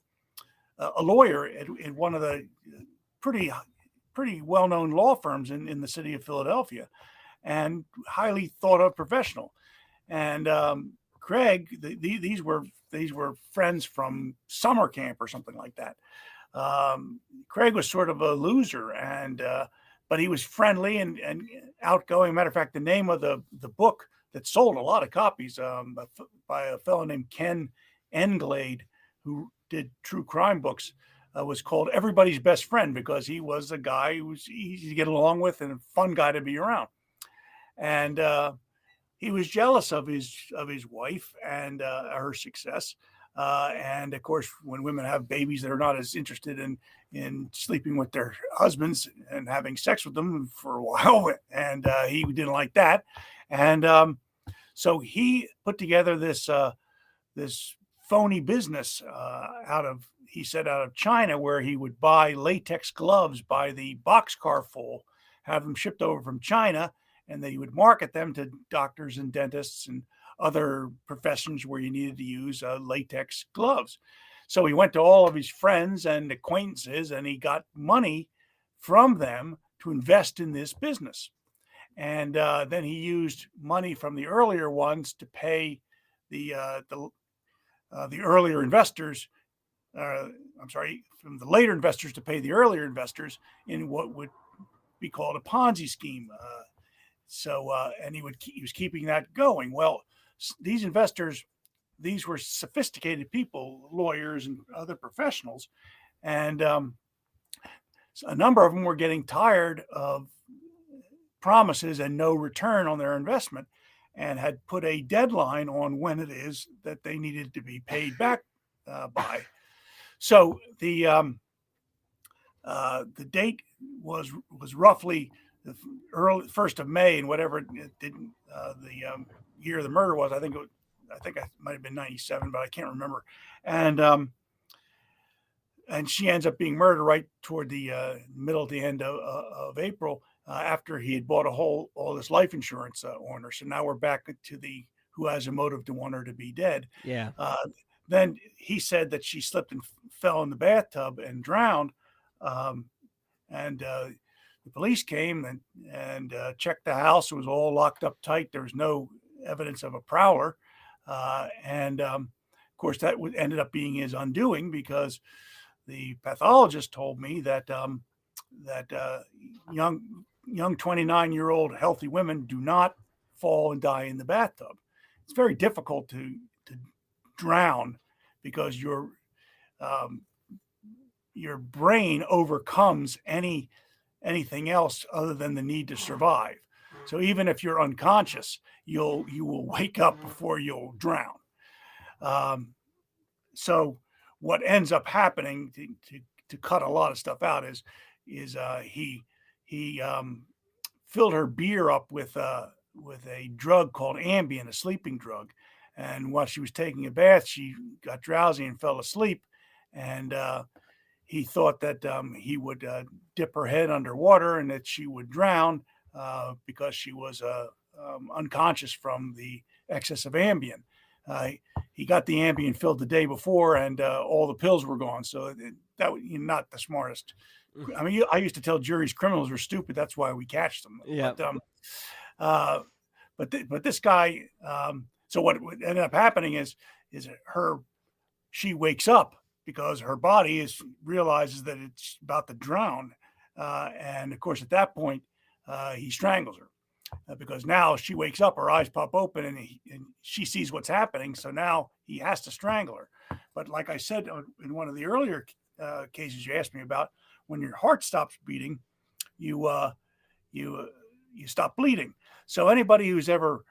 lawyer at one of the pretty well-known law firms in the city of Philadelphia, and highly thought of professional. And Craig, these were friends from summer camp or something like that. Craig was sort of a loser, and but he was friendly and outgoing. Matter of fact, the name of the book that sold a lot of copies by a fellow named Ken Englade, who did true crime books, was called Everybody's Best Friend because he was a guy who was easy to get along with and a fun guy to be around. And he was jealous of his wife and her success. And of course, when women have babies, they're not as interested in sleeping with their husbands and having sex with them for a while. And he didn't like that. And so he put together this phony business out of China, where he would buy latex gloves by the boxcar full, have them shipped over from China, and they would market them to doctors and dentists and other professions where you needed to use latex gloves. So he went to all of his friends and acquaintances, and he got money from them to invest in this business. And then he used money from the earlier ones to pay the earlier investors. From the later investors to pay the earlier investors in what would be called a Ponzi scheme. And he was keeping that going. Well, these investors, these were sophisticated people, lawyers and other professionals, and a number of them were getting tired of promises and no return on their investment, and had put a deadline on when it is that they needed to be paid back by. So the date was roughly the early 1st of May, and whatever it didn't the year of the murder was. I think it might have been 97, but I can't remember. And she ends up being murdered right toward the middle to the end of April, after he had bought all this life insurance on her. So now we're back to the who has a motive to want her to be dead. Yeah. Then he said that she slipped and fell in the bathtub and drowned. The police came and checked the house. It was all locked up tight. There was no evidence of a prowler. Of course, that ended up being his undoing, because the pathologist told me that young 29-year-old healthy women do not fall and die in the bathtub. It's very difficult to drown, because your brain overcomes anything else other than the need to survive. So even if you're unconscious, you will wake up before you'll drown. So what ends up happening, to cut a lot of stuff out, is he filled her beer up with a drug called Ambien, a sleeping drug. And while she was taking a bath, she got drowsy and fell asleep. And he thought that he would dip her head underwater and that she would drown, because she was unconscious from the excess of Ambien. He got the Ambien filled the day before, and all the pills were gone. So that was not the smartest. I mean, I used to tell juries criminals are stupid. That's why we catch them. Yeah. But this guy. So what ended up happening is she wakes up because her body realizes that it's about to drown, and of course at that point he strangles her. Because now she wakes up, her eyes pop open, and she sees what's happening. So now he has to strangle her. But like I said in one of the earlier cases you asked me about, when your heart stops beating, you stop bleeding. So anybody who's ever,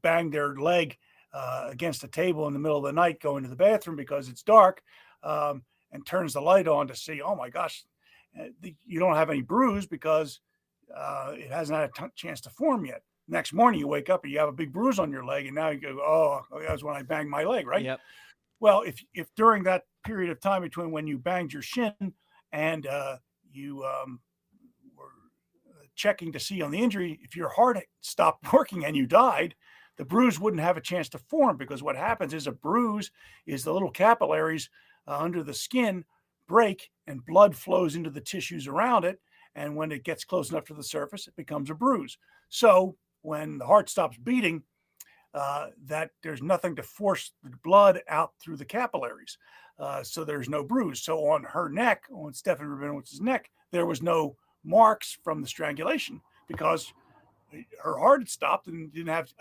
banged their leg against a table in the middle of the night, going to the bathroom because it's dark, and turns the light on to see, oh my gosh, you don't have any bruise because it hasn't had a chance to form yet. Next morning you wake up and you have a big bruise on your leg, and now you go, oh, that was when I banged my leg, right? Yep. Well, if during that period of time between when you banged your shin and you were checking to see on the injury, if your heart stopped working and you died, the bruise wouldn't have a chance to form, because what happens is a bruise is the little capillaries under the skin break and blood flows into the tissues around it. And when it gets close enough to the surface, it becomes a bruise. So when the heart stops beating, that there's nothing to force the blood out through the capillaries. So there's no bruise. So on her neck, on Stephanie Rabinowitz's neck, there was no marks from the strangulation, because her heart had stopped and didn't have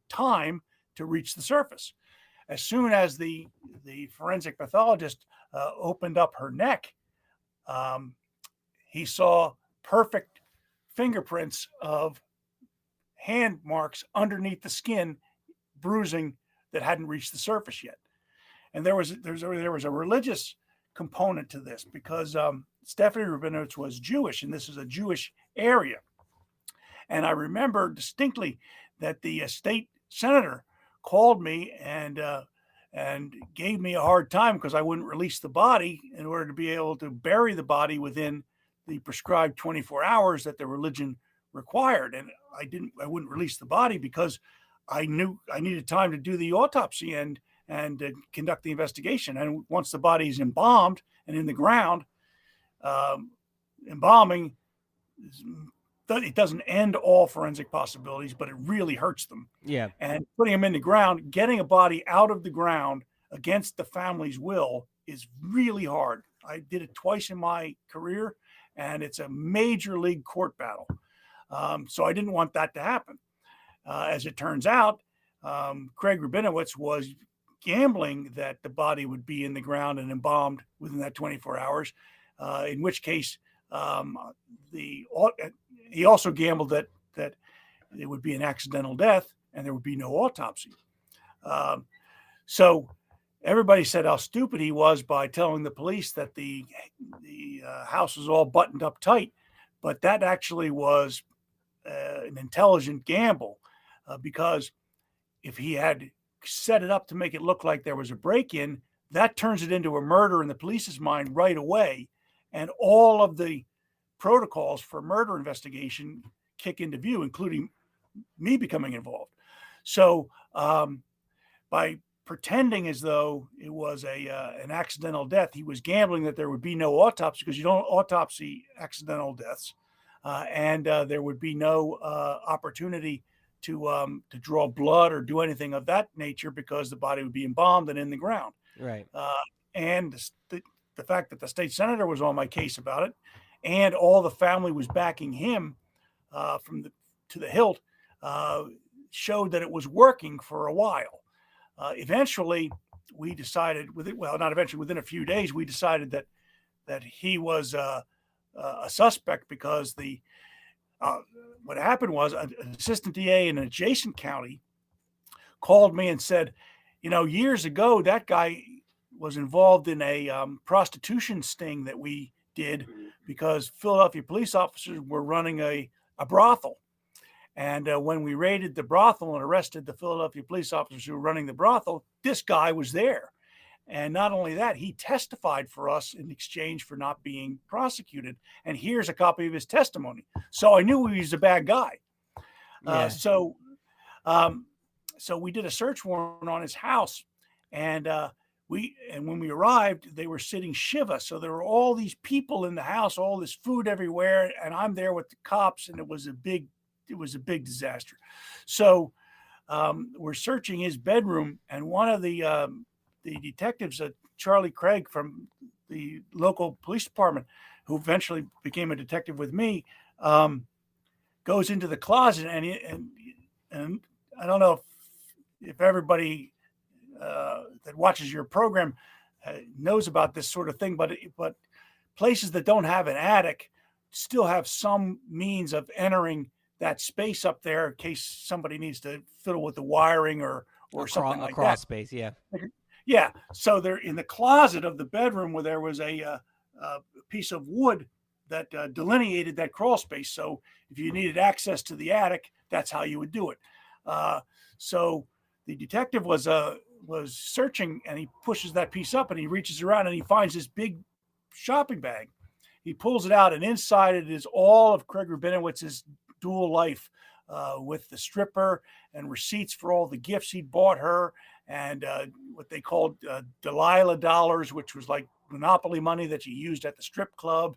time to reach the surface. As soon as the forensic pathologist opened up her neck, he saw perfect fingerprints of hand marks underneath the skin, bruising that hadn't reached the surface yet. And there was a religious component to this, because Stephanie Rabinowitz was Jewish, and this is a Jewish area. And I remember distinctly that the state senator called me and gave me a hard time because I wouldn't release the body in order to be able to bury the body within the prescribed 24 hours that the religion required. And I wouldn't release the body because I knew I needed time to do the autopsy and conduct the investigation. And once the body is embalmed and in the ground, embalming, it doesn't end all forensic possibilities, but it really hurts them. Yeah. And putting them in the ground, getting a body out of the ground against the family's will is really hard. I did it twice in my career, and it's a major league court battle. So I didn't want that to happen. As it turns out, Craig Rabinowitz was gambling that the body would be in the ground and embalmed within that 24 hours, in which case he also gambled that it would be an accidental death and there would be no autopsy. So everybody said how stupid he was by telling the police that the house was all buttoned up tight, but that actually was an intelligent gamble, because if he had set it up to make it look like there was a break-in, that turns it into a murder in the police's mind right away, and all of the protocols for murder investigation kick into view, including me becoming involved. So by pretending as though it was an accidental death, he was gambling that there would be no autopsy, because you don't autopsy accidental deaths, and there would be no opportunity to draw blood or do anything of that nature, because the body would be embalmed and in the ground. Right. And the fact that the state senator was on my case about it, and all the family was backing him to the hilt, showed that it was working for a while. Eventually, we decided within a few days, we decided that he was a suspect, because what happened was an assistant DA in an adjacent county called me and said, years ago, that guy was involved in a prostitution sting that we did, because Philadelphia police officers were running a brothel. And when we raided the brothel and arrested the Philadelphia police officers who were running the brothel, this guy was there. And not only that, he testified for us in exchange for not being prosecuted. And here's a copy of his testimony. So I knew he was a bad guy. Yeah. So we did a search warrant on his house, and when we arrived, they were sitting Shiva. So there were all these people in the house, all this food everywhere, and I'm there with the cops, and it was a big disaster. So we're searching his bedroom, and one of the detectives, Charlie Craig from the local police department, who eventually became a detective with me, goes into the closet, and I don't know if everybody that watches your program knows about this sort of thing, but places that don't have an attic still have some means of entering that space up there in case somebody needs to fiddle with the wiring or something like that. Crawl space, yeah. Yeah. So they're in the closet of the bedroom, where there was a piece of wood that delineated that crawl space. So if you needed access to the attic, that's how you would do it. So the detective was searching, and he pushes that piece up, and he reaches around, and he finds this big shopping bag. He pulls it out, and inside it is all of Craig Rabinowitz's dual life, with the stripper and receipts for all the gifts he'd bought her, and what they called Delilah dollars, which was like Monopoly money that you used at the strip club,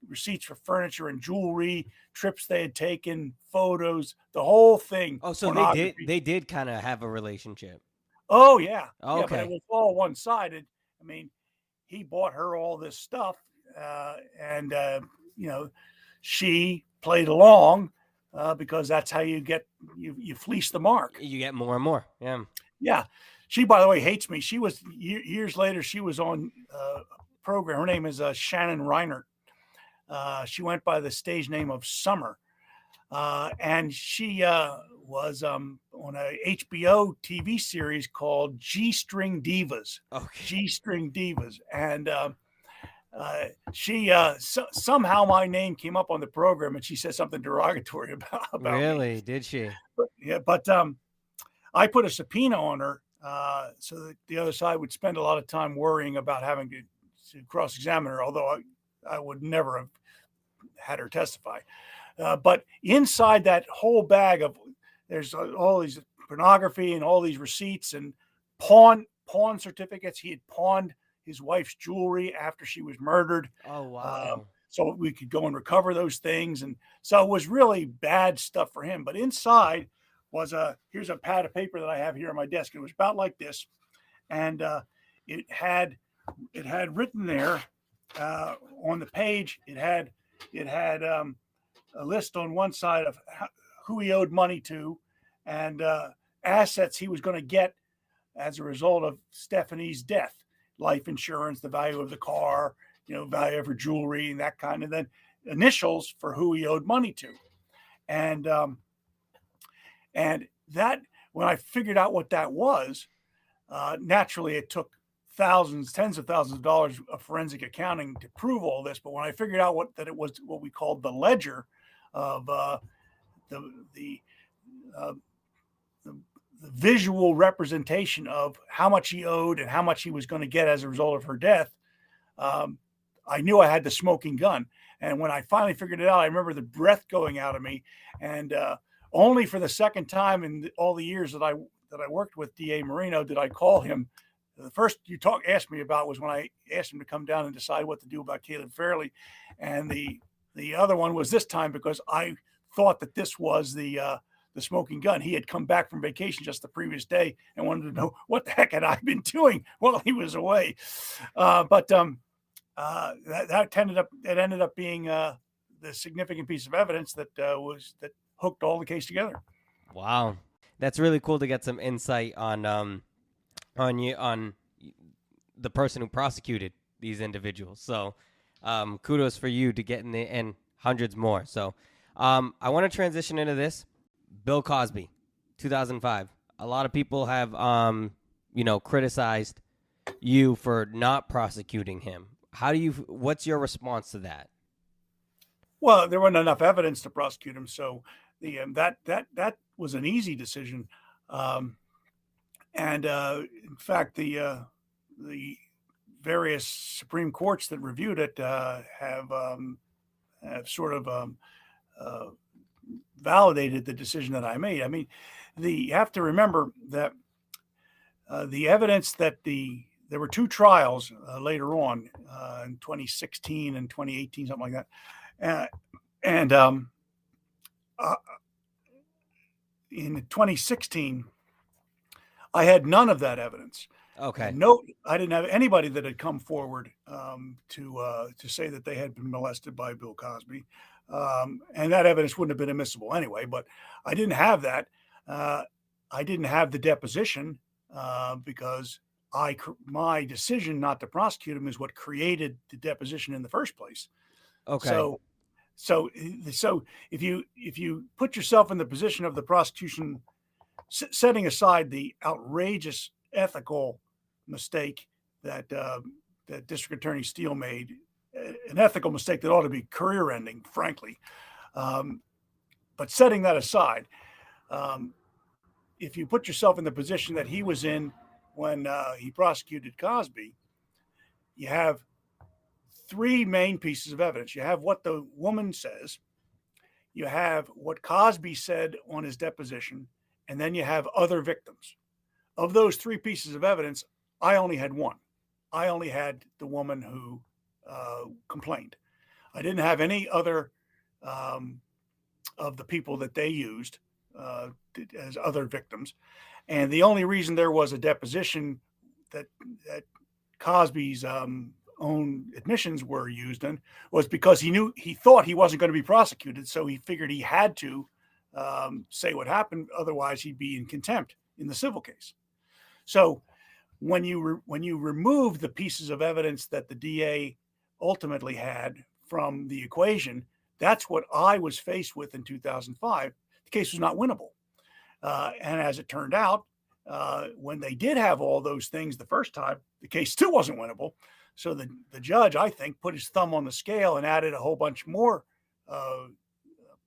receipts for furniture and jewelry, trips they had taken, photos, the whole thing. Oh, so they did kind of have a relationship. Oh, yeah. Okay. Yeah, but it was all one-sided. I mean, he bought her all this stuff, and she played along, because that's how you fleece the mark. You get more and more. Yeah. Yeah. She, by the way, hates me. She was years later. She was on a program. Her name is Shannon Reinert. She went by the stage name of Summer, and she was on a HBO TV series called G-String Divas. Okay. G-String Divas, and she somehow my name came up on the program, and she said something derogatory about really me. Did she? But I put a subpoena on her, so that the other side would spend a lot of time worrying about having to cross-examine her, although I would never have had her testify. But inside that whole bag there's all these pornography and all these receipts and pawn certificates. He had pawned his wife's jewelry after she was murdered. Oh, wow. So we could go and recover those things. And so it was really bad stuff for him. But inside was here's a pad of paper that I have here on my desk. It was about like this. And it had written there on the page, it had a list on one side of who he owed money to and assets he was going to get as a result of Stephanie's death, life insurance, the value of the car, value of her jewelry and that kind of, then initials for who he owed money to. And that, when I figured out what that was, naturally it took tens of thousands of dollars of forensic accounting to prove all this. But when I figured out that it was what we called the ledger of the visual representation of how much he owed and how much he was going to get as a result of her death, I knew I had the smoking gun. And when I finally figured it out, I remember the breath going out of me. And only for the second time in all the years that I worked with DA Marino did I call him. The first you asked me about was when I asked him to come down and decide what to do about Caleb Fairley. And the other one was this time because I thought that this was the smoking gun. He had come back from vacation just the previous day and wanted to know what the heck had I been doing while he was away. But that ended up being the significant piece of evidence that hooked all the case together. Wow, that's really cool to get some insight on the person who prosecuted these individuals. So kudos for you to getting it, and hundreds more. So I want to transition into this. Bill Cosby, 2005. A lot of people have criticized you for not prosecuting him. What's your response to that? Well, there wasn't enough evidence to prosecute him, so that was an easy decision. And in fact, the various Supreme Courts that reviewed it have sort of validated the decision that I made. I mean, you have to remember that the evidence that there were two trials later on in 2016 and 2018, something like that. In 2016, I had none of that evidence. Okay. No, I didn't have anybody that had come forward to say that they had been molested by Bill Cosby. And that evidence wouldn't have been admissible anyway, but I didn't have that. I didn't have the deposition because my decision not to prosecute him is what created the deposition in the first place. Okay. So if you put yourself in the position of the prosecution, setting aside the outrageous ethical mistake that District Attorney Steele made, an ethical mistake that ought to be career-ending, frankly. But setting that aside, if you put yourself in the position that he was in when he prosecuted Cosby, you have three main pieces of evidence. You have what the woman says, you have what Cosby said on his deposition, and then you have other victims. Of those three pieces of evidence, I only had one. I only had the woman who complained. I didn't have any other of the people that they used as other victims. And the only reason there was a deposition that Cosby's own admissions were used in was because he thought he wasn't going to be prosecuted. So he figured he had to say what happened. Otherwise, he'd be in contempt in the civil case. So when you remove the pieces of evidence that the DA ultimately had from the equation, that's what I was faced with in 2005. The case was not winnable. And as it turned out, when they did have all those things the first time, the case still wasn't winnable. So the judge, I think, put his thumb on the scale and added a whole bunch more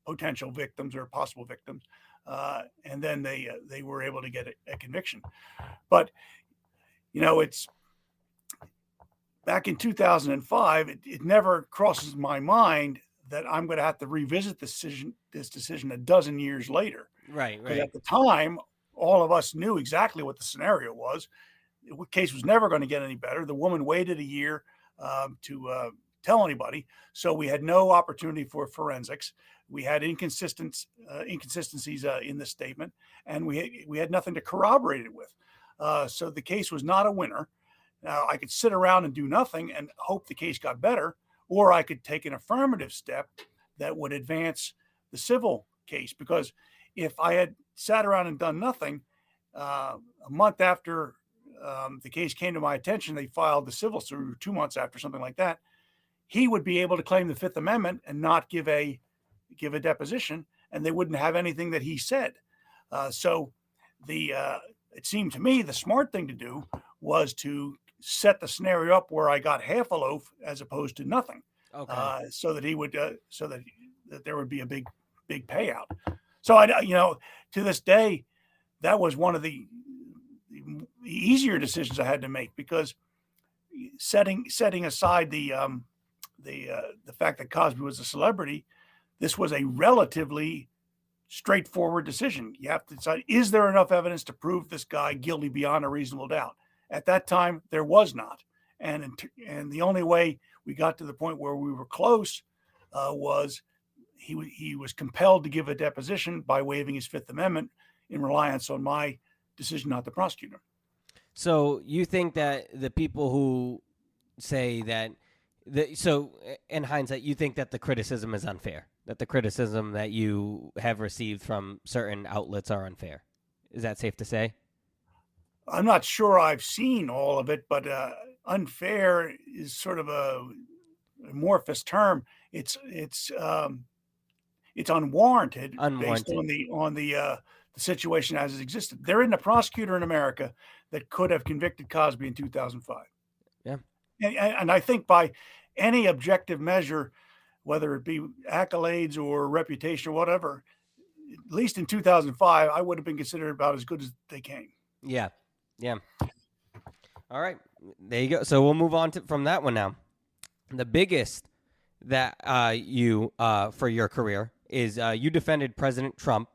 potential victims or possible victims. And then they were able to get a conviction. But, it's back in 2005, it never crosses my mind that I'm going to have to revisit this decision a dozen years later. Right. Because at the time, all of us knew exactly what the scenario was. The case was never going to get any better. The woman waited a year to tell anybody, so we had no opportunity for forensics. We had inconsistencies in the statement, and we had nothing to corroborate it with. So the case was not a winner. Now, I could sit around and do nothing and hope the case got better, or I could take an affirmative step that would advance the civil case. Because if I had sat around and done nothing, a month after the case came to my attention, they filed the civil suit, 2 months after, something like that. He would be able to claim the Fifth Amendment and not give a deposition, and they wouldn't have anything that he said. So it seemed to me the smart thing to do was to set the scenario up where I got half a loaf as opposed to nothing. Okay. So that he would, so that there would be a big payout. So to this day, that was one of the easier decisions I had to make, because setting aside the fact that Cosby was a celebrity, this was a relatively straightforward decision. You have to decide, is there enough evidence to prove this guy guilty beyond a reasonable doubt? At that time, there was not. And the only way we got to the point where we were close was he was compelled to give a deposition by waiving his Fifth Amendment in reliance on my decision not to prosecute him. So you think that the people who say that, so in hindsight, you think that the criticism is unfair, that the criticism that you have received from certain outlets are unfair? Is that safe to say? I'm not sure I've seen all of it, but unfair is sort of a amorphous term. It's unwarranted, based on the situation as it existed. There isn't a prosecutor in America that could have convicted Cosby in 2005. Yeah. And I think by any objective measure, whether it be accolades or reputation or whatever, at least in 2005, I would have been considered about as good as they came. Yeah. Yeah. All right. There you go. So we'll move on from that one now. The biggest that you for your career is you defended President Trump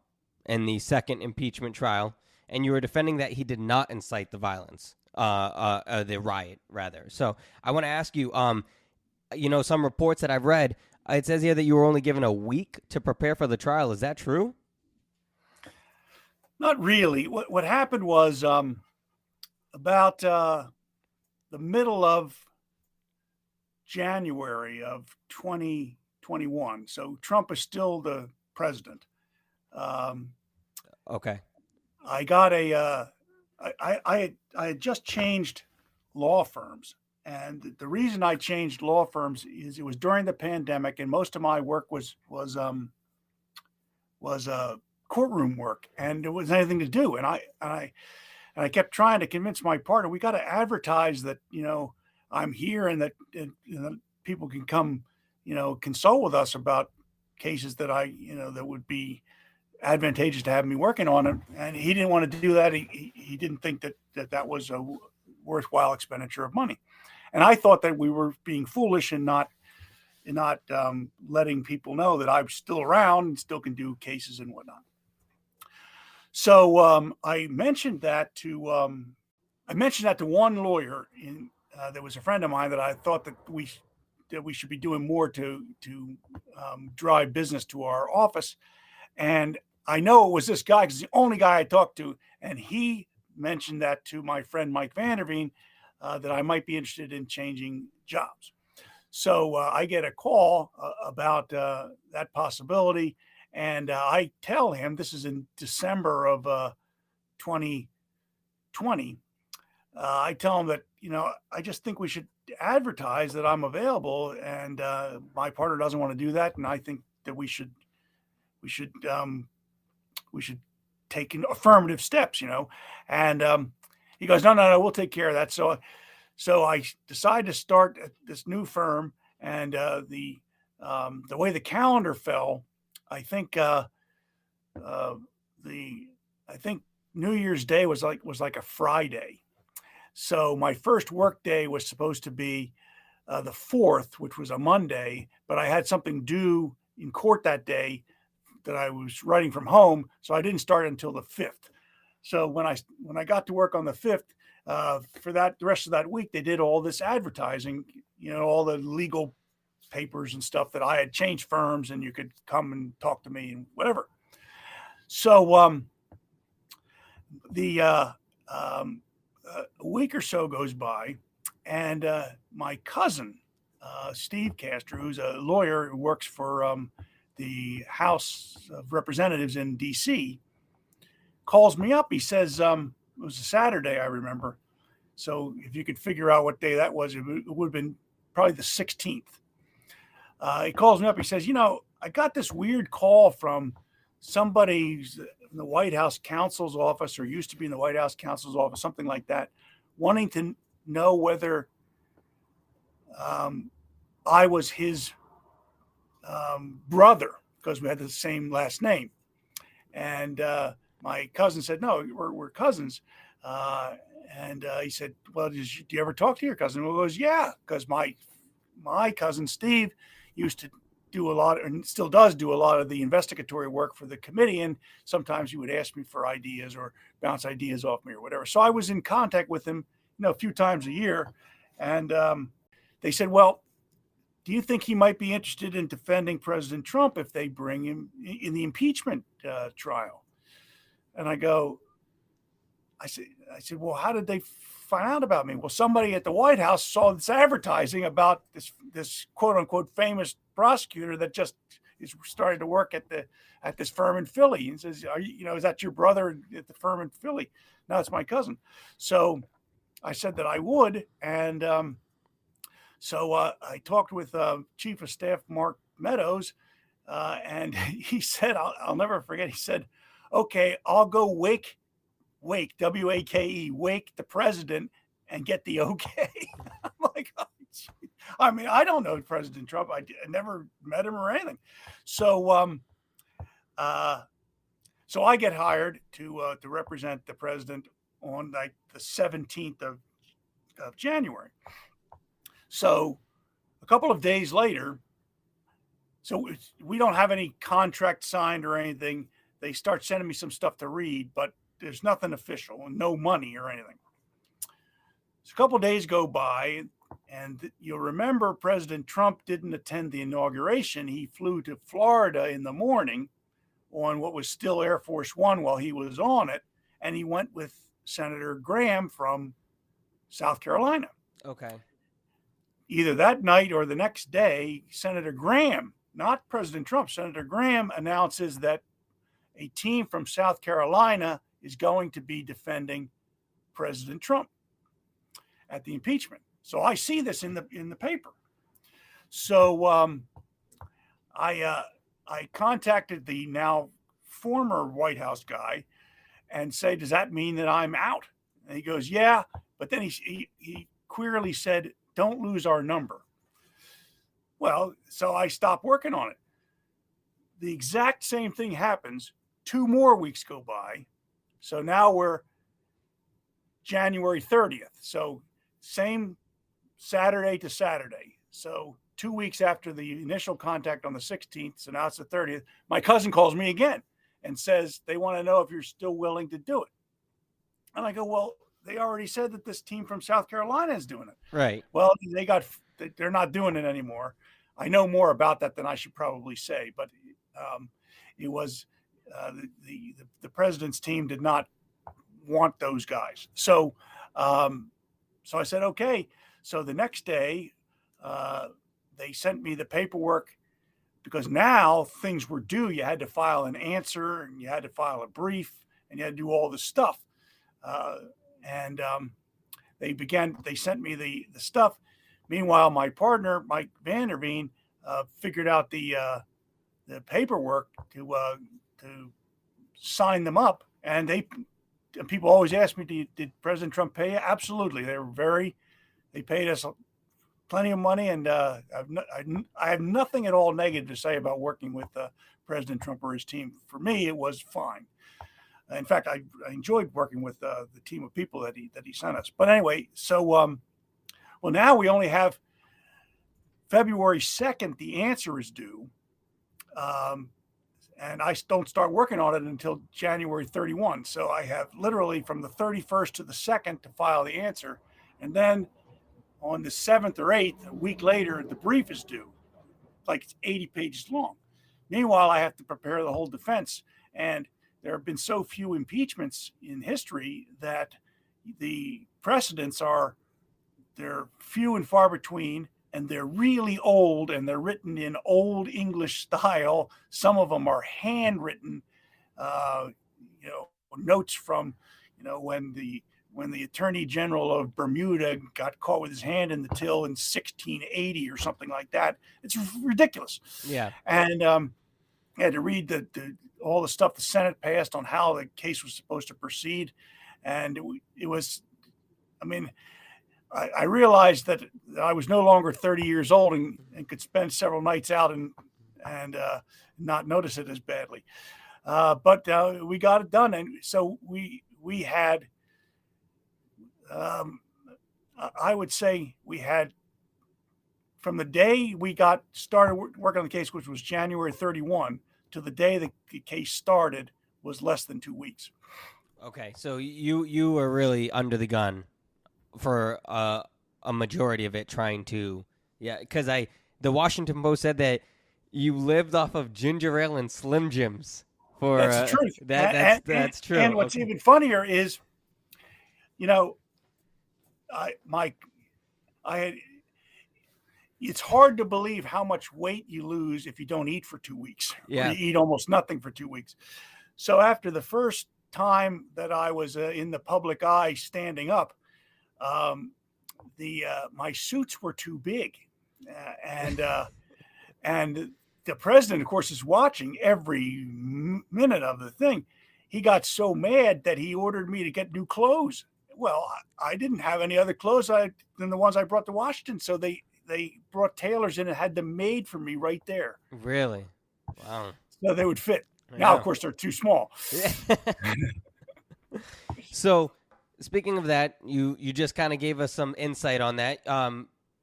in the second impeachment trial, and you were defending that he did not incite the violence, the riot, rather. So I want to ask you, some reports that I've read, it says here that you were only given a week to prepare for the trial. Is that true? Not really. What happened was about the middle of January of 2021. So Trump is still the president. Okay. I got I had just changed law firms, and the reason I changed law firms is it was during the pandemic, and most of my work was courtroom work, and there wasn't anything to do, and I kept trying to convince my partner, we got to advertise that I'm here, and that people can come consult with us about cases that that would be advantageous to have me working on it. And he didn't want to do that. He didn't think that was a worthwhile expenditure of money. And I thought that we were being foolish and not letting people know that I'm still around and still can do cases and whatnot. So I mentioned that to one lawyer that was a friend of mine, that I thought that we should be doing more to drive business to our office. And I know it was this guy because the only guy I talked to, and he mentioned that to my friend Mike Vanderveen, that I might be interested in changing jobs. So I get a call about that possibility, and I tell him, this is in December of 2020. I tell him that I just think we should advertise that I'm available, and my partner doesn't want to do that, and I think that we should take affirmative steps, and he goes, no, we'll take care of that. So I decided to start this new firm, and the way the calendar fell, I think New Year's Day was like a Friday. So my first work day was supposed to be the 4th, which was a Monday, but I had something due in court that day that I was writing from home, so I didn't start until the 5th. So when I got to work on the 5th, for the rest of that week, they did all this advertising, all the legal papers and stuff, that I had changed firms and you could come and talk to me and whatever. So a week or so goes by, and my cousin, Steve Castor, who's a lawyer who works for the House of Representatives in D.C., calls me up. He says, it was a Saturday, I remember. So if you could figure out what day that was, it would have been probably the 16th. He calls me up. He says, I got this weird call from somebody in the White House counsel's office, or used to be in the White House counsel's office, something like that, wanting to know whether I was his brother, because we had the same last name. And my cousin said, no, we're cousins. And he said, well, do you ever talk to your cousin? Well, he goes, yeah, because my cousin Steve used to do a lot, and still does do a lot of the investigatory work for the committee. And sometimes he would ask me for ideas or bounce ideas off me or whatever. So I was in contact with him, a few times a year. And they said, well, do you think he might be interested in defending President Trump if they bring him in the impeachment trial? And I said, well, how did they find out about me? Well, somebody at the White House saw this advertising about this quote unquote famous prosecutor that just is starting to work at this firm in Philly, and says, is that your brother at the firm in Philly? No, it's my cousin. So I said that I would. And so I talked with Chief of Staff Mark Meadows, and he said, I'll never forget, he said, okay, I'll go wake, W-A-K-E, wake the president and get the okay. I'm like, oh, I mean, I don't know President Trump. I never met him or anything. So so I get hired to represent the president on like the 17th of January. So a couple of days later, so we don't have any contract signed or anything. They start sending me some stuff to read, but there's nothing official and no money or anything. So a couple of days go by, and you'll remember President Trump didn't attend the inauguration. He flew to Florida in the morning on what was still Air Force One while he was on it, and he went with Senator Graham from South Carolina. Okay. Either that night or the next day, Senator Graham, not President Trump, Senator Graham announces that a team from South Carolina is going to be defending President Trump at the impeachment. So I see this in the paper. So I contacted the now former White House guy and say, does that mean that I'm out? And he goes, yeah. But then he queerly said, don't lose our number. Well, so I stopped working on it. The exact same thing happens. 2 more weeks go by. So now we're January 30th. So same Saturday to Saturday. So 2 weeks after the initial contact on the 16th, so now it's the 30th, my cousin calls me again and says they want to know if you're still willing to do it. And I go, well, they already said that this team from South Carolina is doing it. Right. Well, they're not doing it anymore. I know more about that than I should probably say, but it was the president's team did not want those guys. So I said, okay. So the next day, they sent me the paperwork, because now things were due. You had to file an answer, and you had to file a brief, and you had to do all this stuff. They sent me the stuff. Meanwhile, my partner, Mike Vanderveen, figured out the paperwork to sign them up. And people always ask me, did President Trump pay you? Absolutely. They paid us plenty of money. And I have nothing at all negative to say about working with President Trump or his team. For me, it was fine. In fact, I enjoyed working with the team of people that he sent us. But anyway, so well, now we only have February 2nd. The answer is due, and I don't start working on it until January 31. So I have literally from the 31st to the 2nd to file the answer, and then on the 7th or 8th, a week later, the brief is due. Like it's 80 pages long. Meanwhile, I have to prepare the whole defense, and there have been so few impeachments in history that the precedents they're few and far between, and they're really old, and they're written in old English style. Some of them are handwritten, uh, notes from, when the Attorney General of Bermuda got caught with his hand in the till in 1680 or something like that. It's ridiculous. Yeah. And I had to read all the stuff the Senate passed on how the case was supposed to proceed. And it was, I mean, I realized that I was no longer 30 years old and could spend several nights out and not notice it as badly. But we got it done. And so we had, I would say we had, from the day we got started working on the case, which was January 31, to the day the case started was less than 2 weeks. Okay, so you were really under the gun for a majority of it, trying to, because the Washington Post said that you lived off of ginger ale and Slim Jims. That's the truth. That's true. And what's even funnier is, it's hard to believe how much weight you lose if you don't eat for 2 weeks. Yeah. Or you eat almost nothing for 2 weeks. So after the first time that I was in the public eye standing up, my suits were too big, and the president, of course, is watching every minute of the thing. He got so mad that he ordered me to get new clothes. Well, I didn't have any other clothes than the ones I brought to Washington, so they brought tailors in and had them made for me right there. Really? Wow. So they would fit. Now, of course, they're too small. So, speaking of that, you just kind of gave us some insight on that.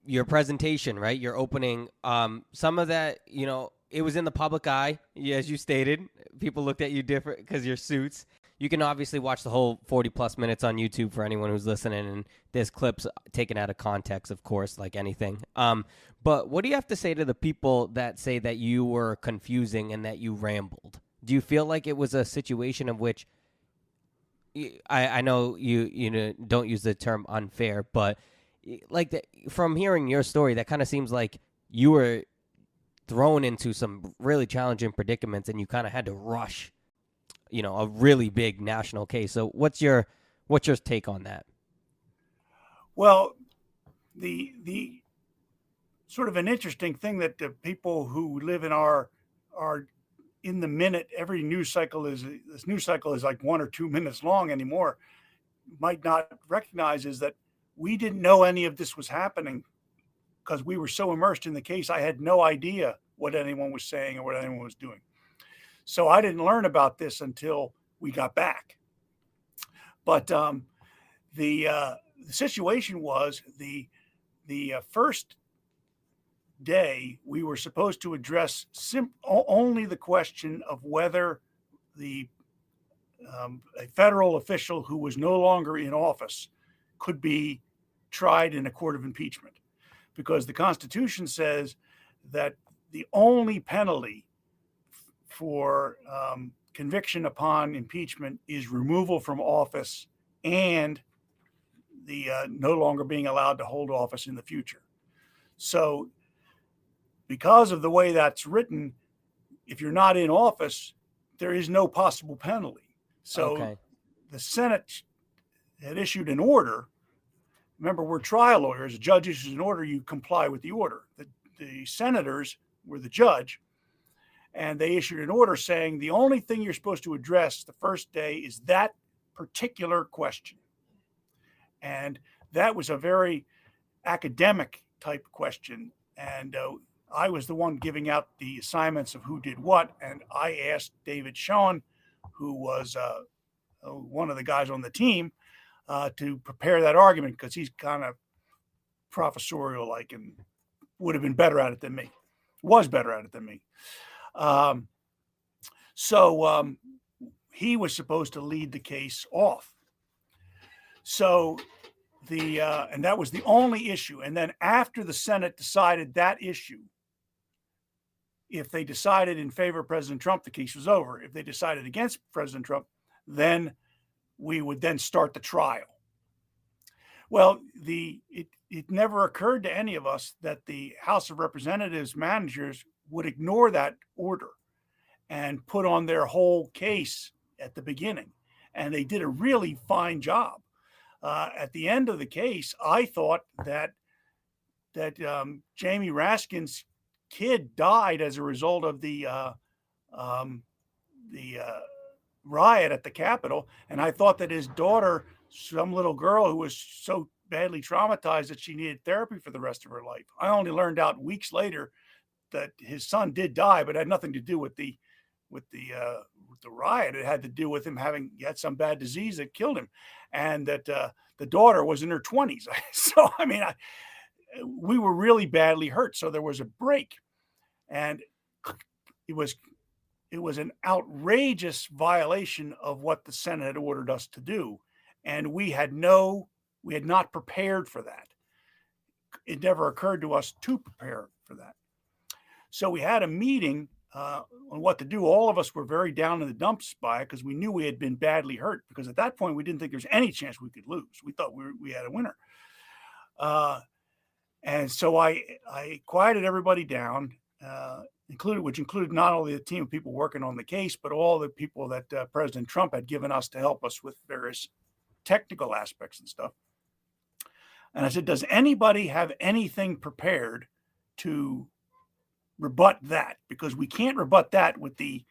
Your presentation, right? Your opening. Some of that, it was in the public eye, as you stated. People looked at you different because your suits. You can obviously watch the whole 40-plus minutes on YouTube for anyone who's listening, and there's clips taken out of context, of course, like anything. But what do you have to say to the people that say that you were confusing and that you rambled? Do you feel like it was a situation of which, I know you don't use the term unfair, but from hearing your story, that kind of seems like you were thrown into some really challenging predicaments and you kind of had to rush a really big national case. So what's your take on that? Well, the sort of an interesting thing that the people who live in our in the minute, every news cycle is like 1 or 2 minutes long anymore, might not recognize is that we didn't know any of this was happening because we were so immersed in the case. I had no idea what anyone was saying or what anyone was doing. So I didn't learn about this until we got back. But the situation was the first day we were supposed to address only the question of whether a federal official who was no longer in office could be tried in a court of impeachment, because the Constitution says that the only penalty for conviction upon impeachment is removal from office and the no longer being allowed to hold office in the future. So because of the way that's written, if you're not in office, there is no possible penalty. So the Senate had issued an order. Remember, we're trial lawyers. A judge issues an order, you comply with the order. The senators were the judge, and they issued an order saying the only thing you're supposed to address the first day is that particular question. And that was a very academic type question. And I was the one giving out the assignments of who did what. And I asked David Schoen, who was one of the guys on the team, to prepare that argument, because he's kind of professorial like and would have been better at it than me, was better at it than me. So he was supposed to lead the case off. So and that was the only issue. And then after the Senate decided that issue, if they decided in favor of President Trump, the case was over. If they decided against President Trump, then we would then start the trial. Well, it it never occurred to any of us that the House of Representatives managers would ignore that order and put on their whole case at the beginning. And they did a really fine job. At the end of the case, I thought that Jamie Raskin's kid died as a result of the riot at the Capitol, and I thought that his daughter, some little girl who was so badly traumatized that she needed therapy for the rest of her life. I only learned out weeks later that his son did die, but it had nothing to do with the riot. It had to do with him he had some bad disease that killed him, and that the daughter was in her 20s. So I mean, we were really badly hurt. So there was a break, and it was an outrageous violation of what the Senate had ordered us to do, and we had not prepared for that. It never occurred to us to prepare for that. So we had a meeting on what to do. All of us were very down in the dumps by it because we knew we had been badly hurt, because at that point we didn't think there was any chance we could lose. We thought we had a winner. And so I quieted everybody down, which included not only the team of people working on the case, but all the people that President Trump had given us to help us with various technical aspects and stuff. And I said, does anybody have anything prepared to rebut that? Because we can't rebut that with the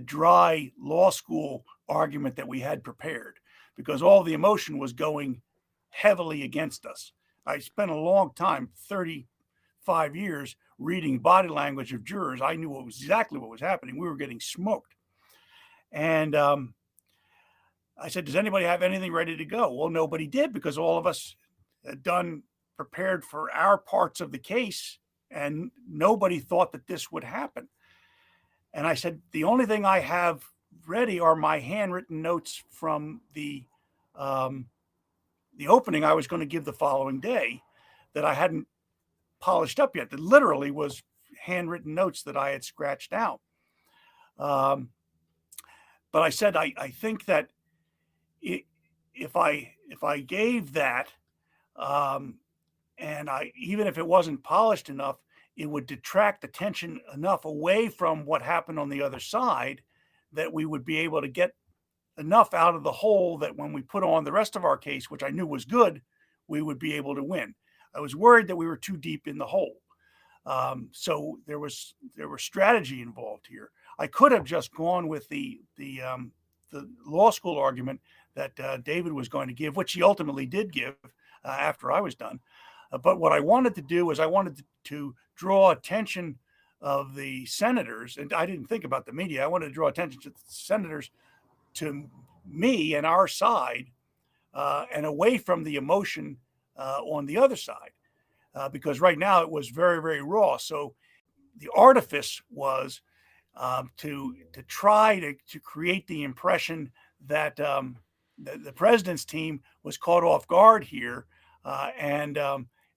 dry law school argument that we had prepared, because all the emotion was going heavily against us. I spent a long time, 35 years, reading body language of jurors. I knew exactly what was happening. We were getting smoked. And I said, does anybody have anything ready to go? Well, nobody did, because all of us had prepared for our parts of the case, and nobody thought that this would happen. And I said, the only thing I have ready are my handwritten notes from the opening I was going to give the following day that I hadn't polished up yet. That literally was handwritten notes that I had scratched out. But I said, I think that if I gave that, and even if it wasn't polished enough, it would detract attention enough away from what happened on the other side that we would be able to get enough out of the hole that when we put on the rest of our case, which I knew was good, we would be able to win. I was worried that we were too deep in the hole. So there was strategy involved here. I could have just gone with the law school argument that David was going to give, which he ultimately did give after I was done. But what I wanted to do was I wanted to draw attention of the senators, and I didn't think about the media. I wanted to draw attention to the senators to me and our side, and away from the emotion on the other side, because right now it was very, very raw. So the artifice was to try to create the impression that the president's team was caught off guard here, and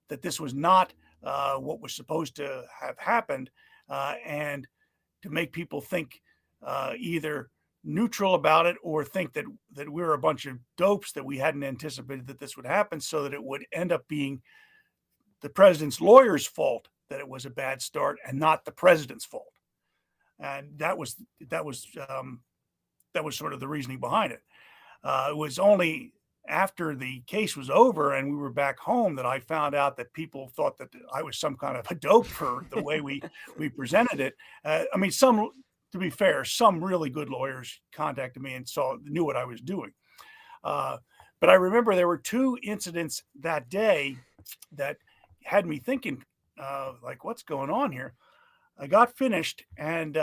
that this was not what was supposed to have happened, and to make people think either neutral about it or think that we're a bunch of dopes, that we hadn't anticipated that this would happen, so that it would end up being the president's lawyer's fault that it was a bad start and not the president's fault. And that was sort of the reasoning behind it. It was only after the case was over and we were back home that I found out that people thought that I was some kind of a dope for the way we presented it. I mean, to be fair, some really good lawyers contacted me and knew what I was doing. But I remember there were two incidents that day that had me thinking, like, what's going on here? I got finished, and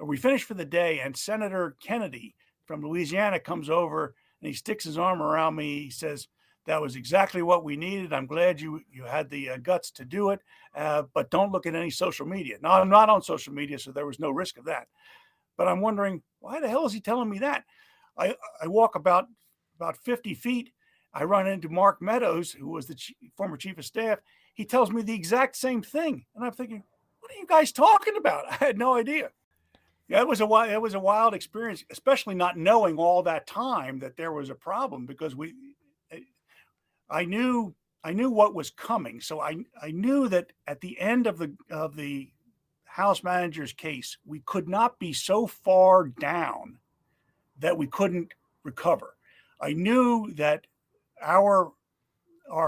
we finished for the day, and Senator Kennedy from Louisiana comes over and he sticks his arm around me. He says, that was exactly what we needed. I'm glad you had the guts to do it, but don't look at any social media. Now, I'm not on social media, so there was no risk of that. But I'm wondering, why the hell is he telling me that? I walk about 50 feet. I run into Mark Meadows, who was the former chief of staff. He tells me the exact same thing. And I'm thinking, what are you guys talking about? I had no idea. Yeah, it was a wild experience, especially not knowing all that time that there was a problem, because I knew I knew what was coming. So I knew that at the end of the House manager's case, we could not be so far down that we couldn't recover. I knew that our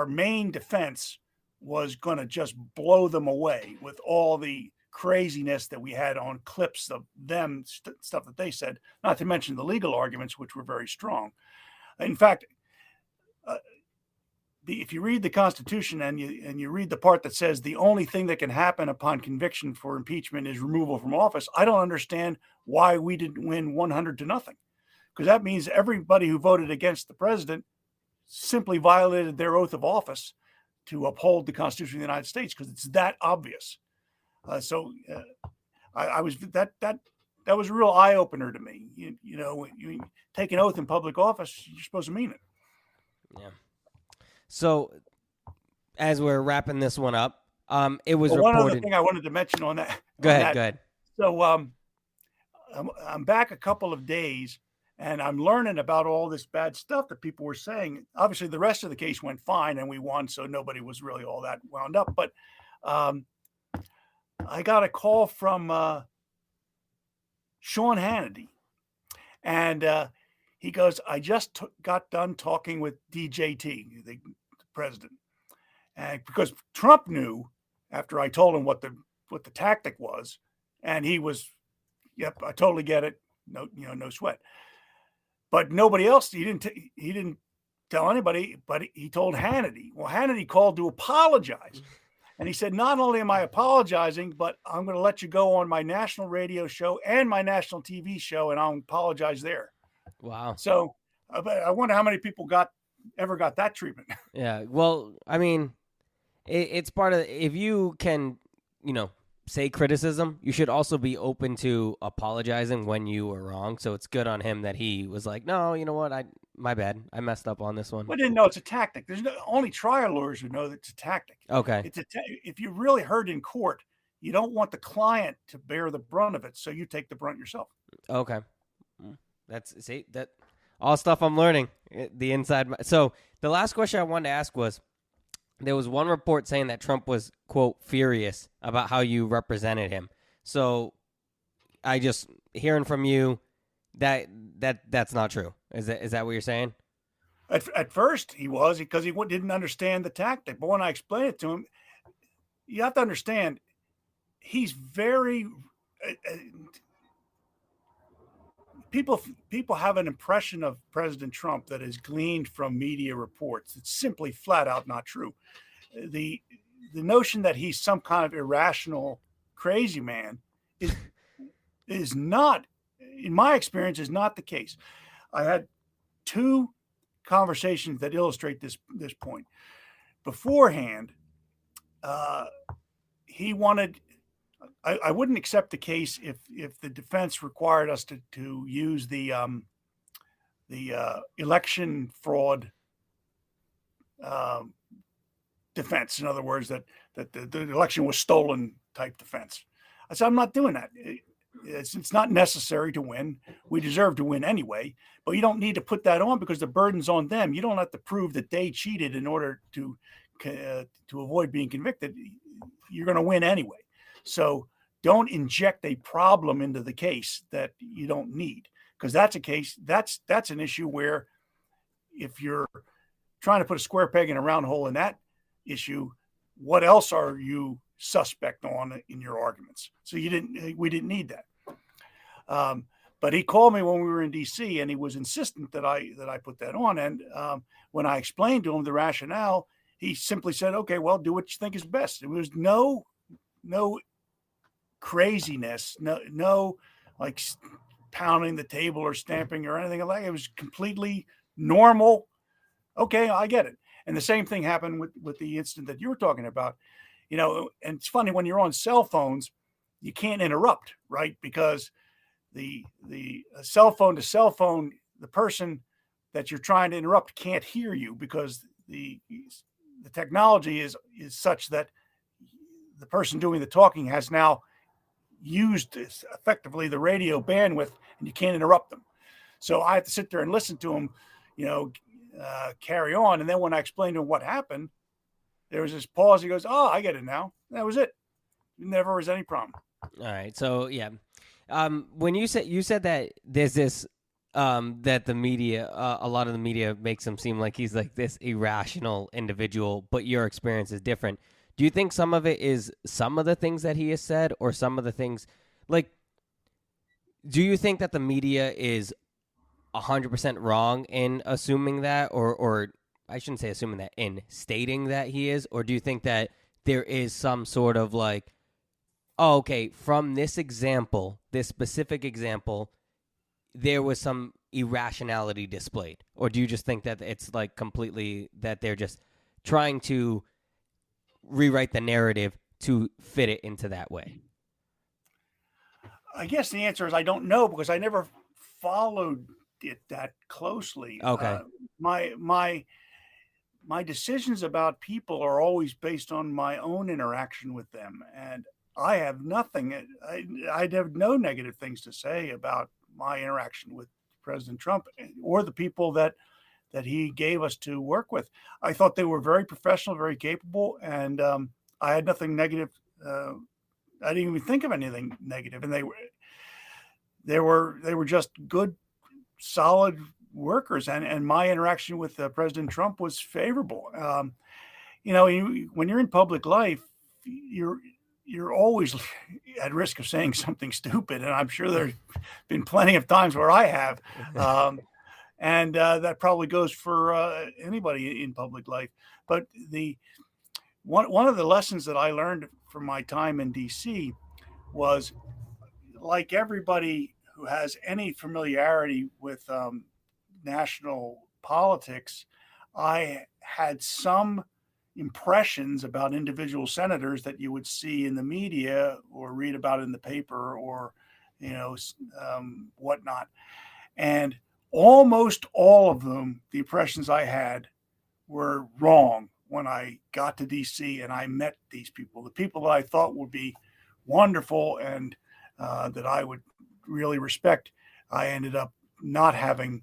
main defense was going to just blow them away with all the craziness that we had on clips of them, stuff that they said, not to mention the legal arguments, which were very strong. In fact, if you read the Constitution and you read the part that says the only thing that can happen upon conviction for impeachment is removal from office, I don't understand why we didn't win 100-0, because that means everybody who voted against the president simply violated their oath of office to uphold the Constitution of the United States, because it's that obvious. I was that was a real eye opener to me. You know, when you take an oath in public office, you're supposed to mean it. Yeah. So, as we're wrapping this one up, it was one reported. other thing I wanted to mention on that. Go ahead. So, I'm back a couple of days, and I'm learning about all this bad stuff that people were saying. Obviously, the rest of the case went fine, and we won, so nobody was really all that wound up. But I got a call from Sean Hannity, and he goes, "I just got done talking with DJT, the president, and because Trump knew after I told him what the tactic was, and he was, yep, I totally get it, no sweat. But nobody else, he didn't tell anybody, but he told Hannity. Well, Hannity called to apologize. And he said, not only am I apologizing, but I'm going to let you go on my national radio show and my national TV show, and I'll apologize there." Wow. So I wonder how many people ever got that treatment. Yeah. Well, I mean, it's part of, if you can, say criticism, you should also be open to apologizing when you were wrong. So it's good on him that he was like, no, you know what? My bad. I messed up on this one. I didn't know it's a tactic. There's only trial lawyers who know that it's a tactic. Okay. If you're really hurt in court, you don't want the client to bear the brunt of it. So you take the brunt yourself. Okay. That all stuff I'm learning, the inside. So the last question I wanted to ask was, there was one report saying that Trump was, quote, furious about how you represented him. So I just hearing from you that's not true. Is that what you're saying? At first he was, because he didn't understand the tactic. But when I explained it to him, you have to understand, he's very people have an impression of President Trump that is gleaned from media reports. It's simply flat out not true. The notion that he's some kind of irrational, crazy man is not, in my experience, is not the case. I had two conversations that illustrate this point. Beforehand, he wanted. I wouldn't accept the case if the defense required us to use the election fraud defense. In other words, that the election was stolen type defense. I said, I'm not doing that. It's not necessary to win. We deserve to win anyway, but you don't need to put that on, because the burden's on them. You don't have to prove that they cheated in order to avoid being convicted. You're going to win anyway. So don't inject a problem into the case that you don't need, because that's an issue where, if you're trying to put a square peg in a round hole in that issue, what else are you suspect on in your arguments? So we didn't need that. But he called me when we were in DC, and he was insistent that I put that on. And when I explained to him the rationale, he simply said, "Okay, well, do what you think is best." There was no craziness, no like pounding the table or stamping or anything like that. It was completely normal. Okay, I get it. And the same thing happened with the incident that you were talking about. And it's funny, when you're on cell phones, you can't interrupt, right? Because the cell phone to cell phone, the person that you're trying to interrupt can't hear you, because the technology is such that the person doing the talking has now used effectively the radio bandwidth, and you can't interrupt them. So I have to sit there and listen to them, carry on. And then when I explained to him what happened, there was this pause. He goes, "Oh, I get it now." That was it. Never was any problem. All right. So yeah, when you said that there's this that the media, a lot of the media makes him seem like he's like this irrational individual, but your experience is different. Do you think some of it is some of the things that he has said, or some of the things like? Do you think that the media is 100% wrong in assuming that, or I shouldn't say assuming that, in stating that he is, or do you think that there is some sort of like, oh, okay, from this example, this specific example, there was some irrationality displayed? Or do you just think that it's like completely that they're just trying to rewrite the narrative to fit it into that way? I guess the answer is I don't know, because I never followed it that closely. Okay. My decisions about people are always based on my own interaction with them, and I have nothing. I have no negative things to say about my interaction with President Trump or the people that he gave us to work with. I thought they were very professional, very capable, and I had nothing negative. I didn't even think of anything negative, and they were just good, solid workers, and my interaction with President Trump was favorable. When you're in public life, you're always at risk of saying something stupid, and I'm sure there's been plenty of times where I have, and that probably goes for anybody in public life. But one of the lessons that I learned from my time in D.C. was, like everybody who has any familiarity with national politics, I had some impressions about individual senators that you would see in the media or read about in the paper or whatnot, and almost all of them, the impressions I had, were wrong when I got to DC and I met these people. The people that I thought would be wonderful and that I would really respect, I ended up not having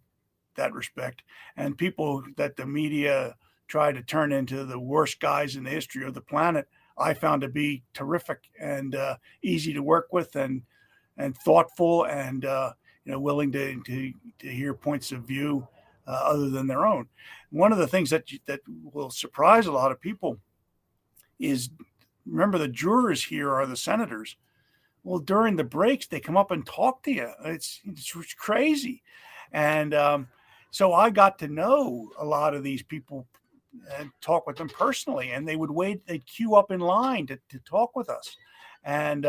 that respect. And people that the media tried to turn into the worst guys in the history of the planet, I found to be terrific and easy to work with and thoughtful and willing to hear points of view other than their own. One of the things that will surprise a lot of people is, remember, the jurors here are the senators. Well, during the breaks, they come up and talk to you. It's crazy. And so I got to know a lot of these people and talk with them personally, and they would wait, they'd queue up in line to talk with us. And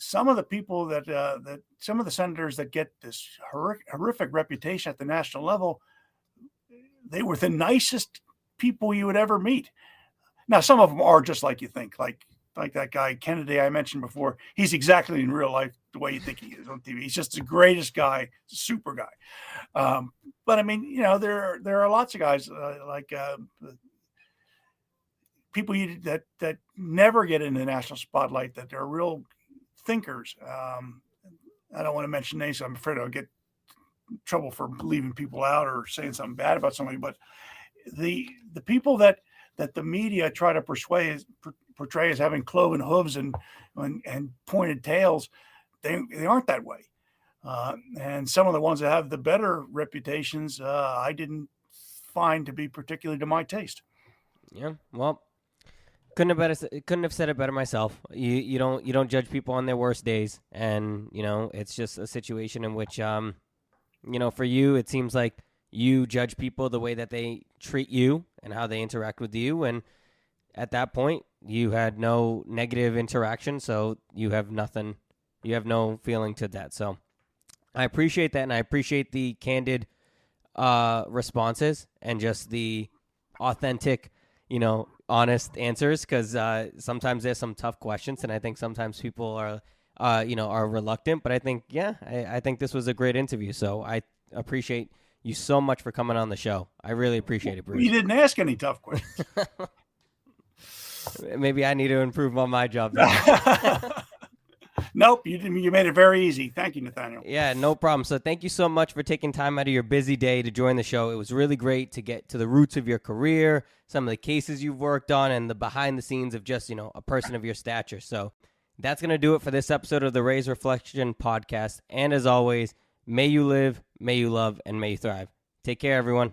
some of the people that some of the senators that get this horrific reputation at the national level, they were the nicest people you would ever meet. Now, some of them are just like you think, like that guy Kennedy I mentioned before. He's exactly in real life the way you think he is on TV. He's just the greatest guy, super guy. But I mean, there are lots of guys like people that never get in the national spotlight, that are real thinkers. I don't want to mention names. I'm afraid I'll get in trouble for leaving people out or saying something bad about somebody. But the people that the media try to portray as having cloven hooves and pointed tails, they aren't that way. And some of the ones that have the better reputations, I didn't find to be particularly to my taste. Yeah, well, couldn't have said it better myself. You don't judge people on their worst days, and it's just a situation in which for you, it seems like you judge people the way that they treat you and how they interact with you, and at that point, you had no negative interaction, so you have nothing. You have no feeling to that. So I appreciate that, and I appreciate the candid responses and just the authentic, honest answers, because sometimes there's some tough questions, and I think sometimes people are, are reluctant. But I think, I think this was a great interview. So I appreciate you so much for coming on the show. I really appreciate it, Bruce. You didn't ask any tough questions. Maybe I need to improve on my job. Nope, you made it very easy. Thank you, Nathanael. Yeah, no problem. So thank you so much for taking time out of your busy day to join the show. It was really great to get to the roots of your career, some of the cases you've worked on, and the behind the scenes of just, a person of your stature. So that's going to do it for this episode of the Reyes Reflection podcast. And as always, may you live, may you love, and may you thrive. Take care, everyone.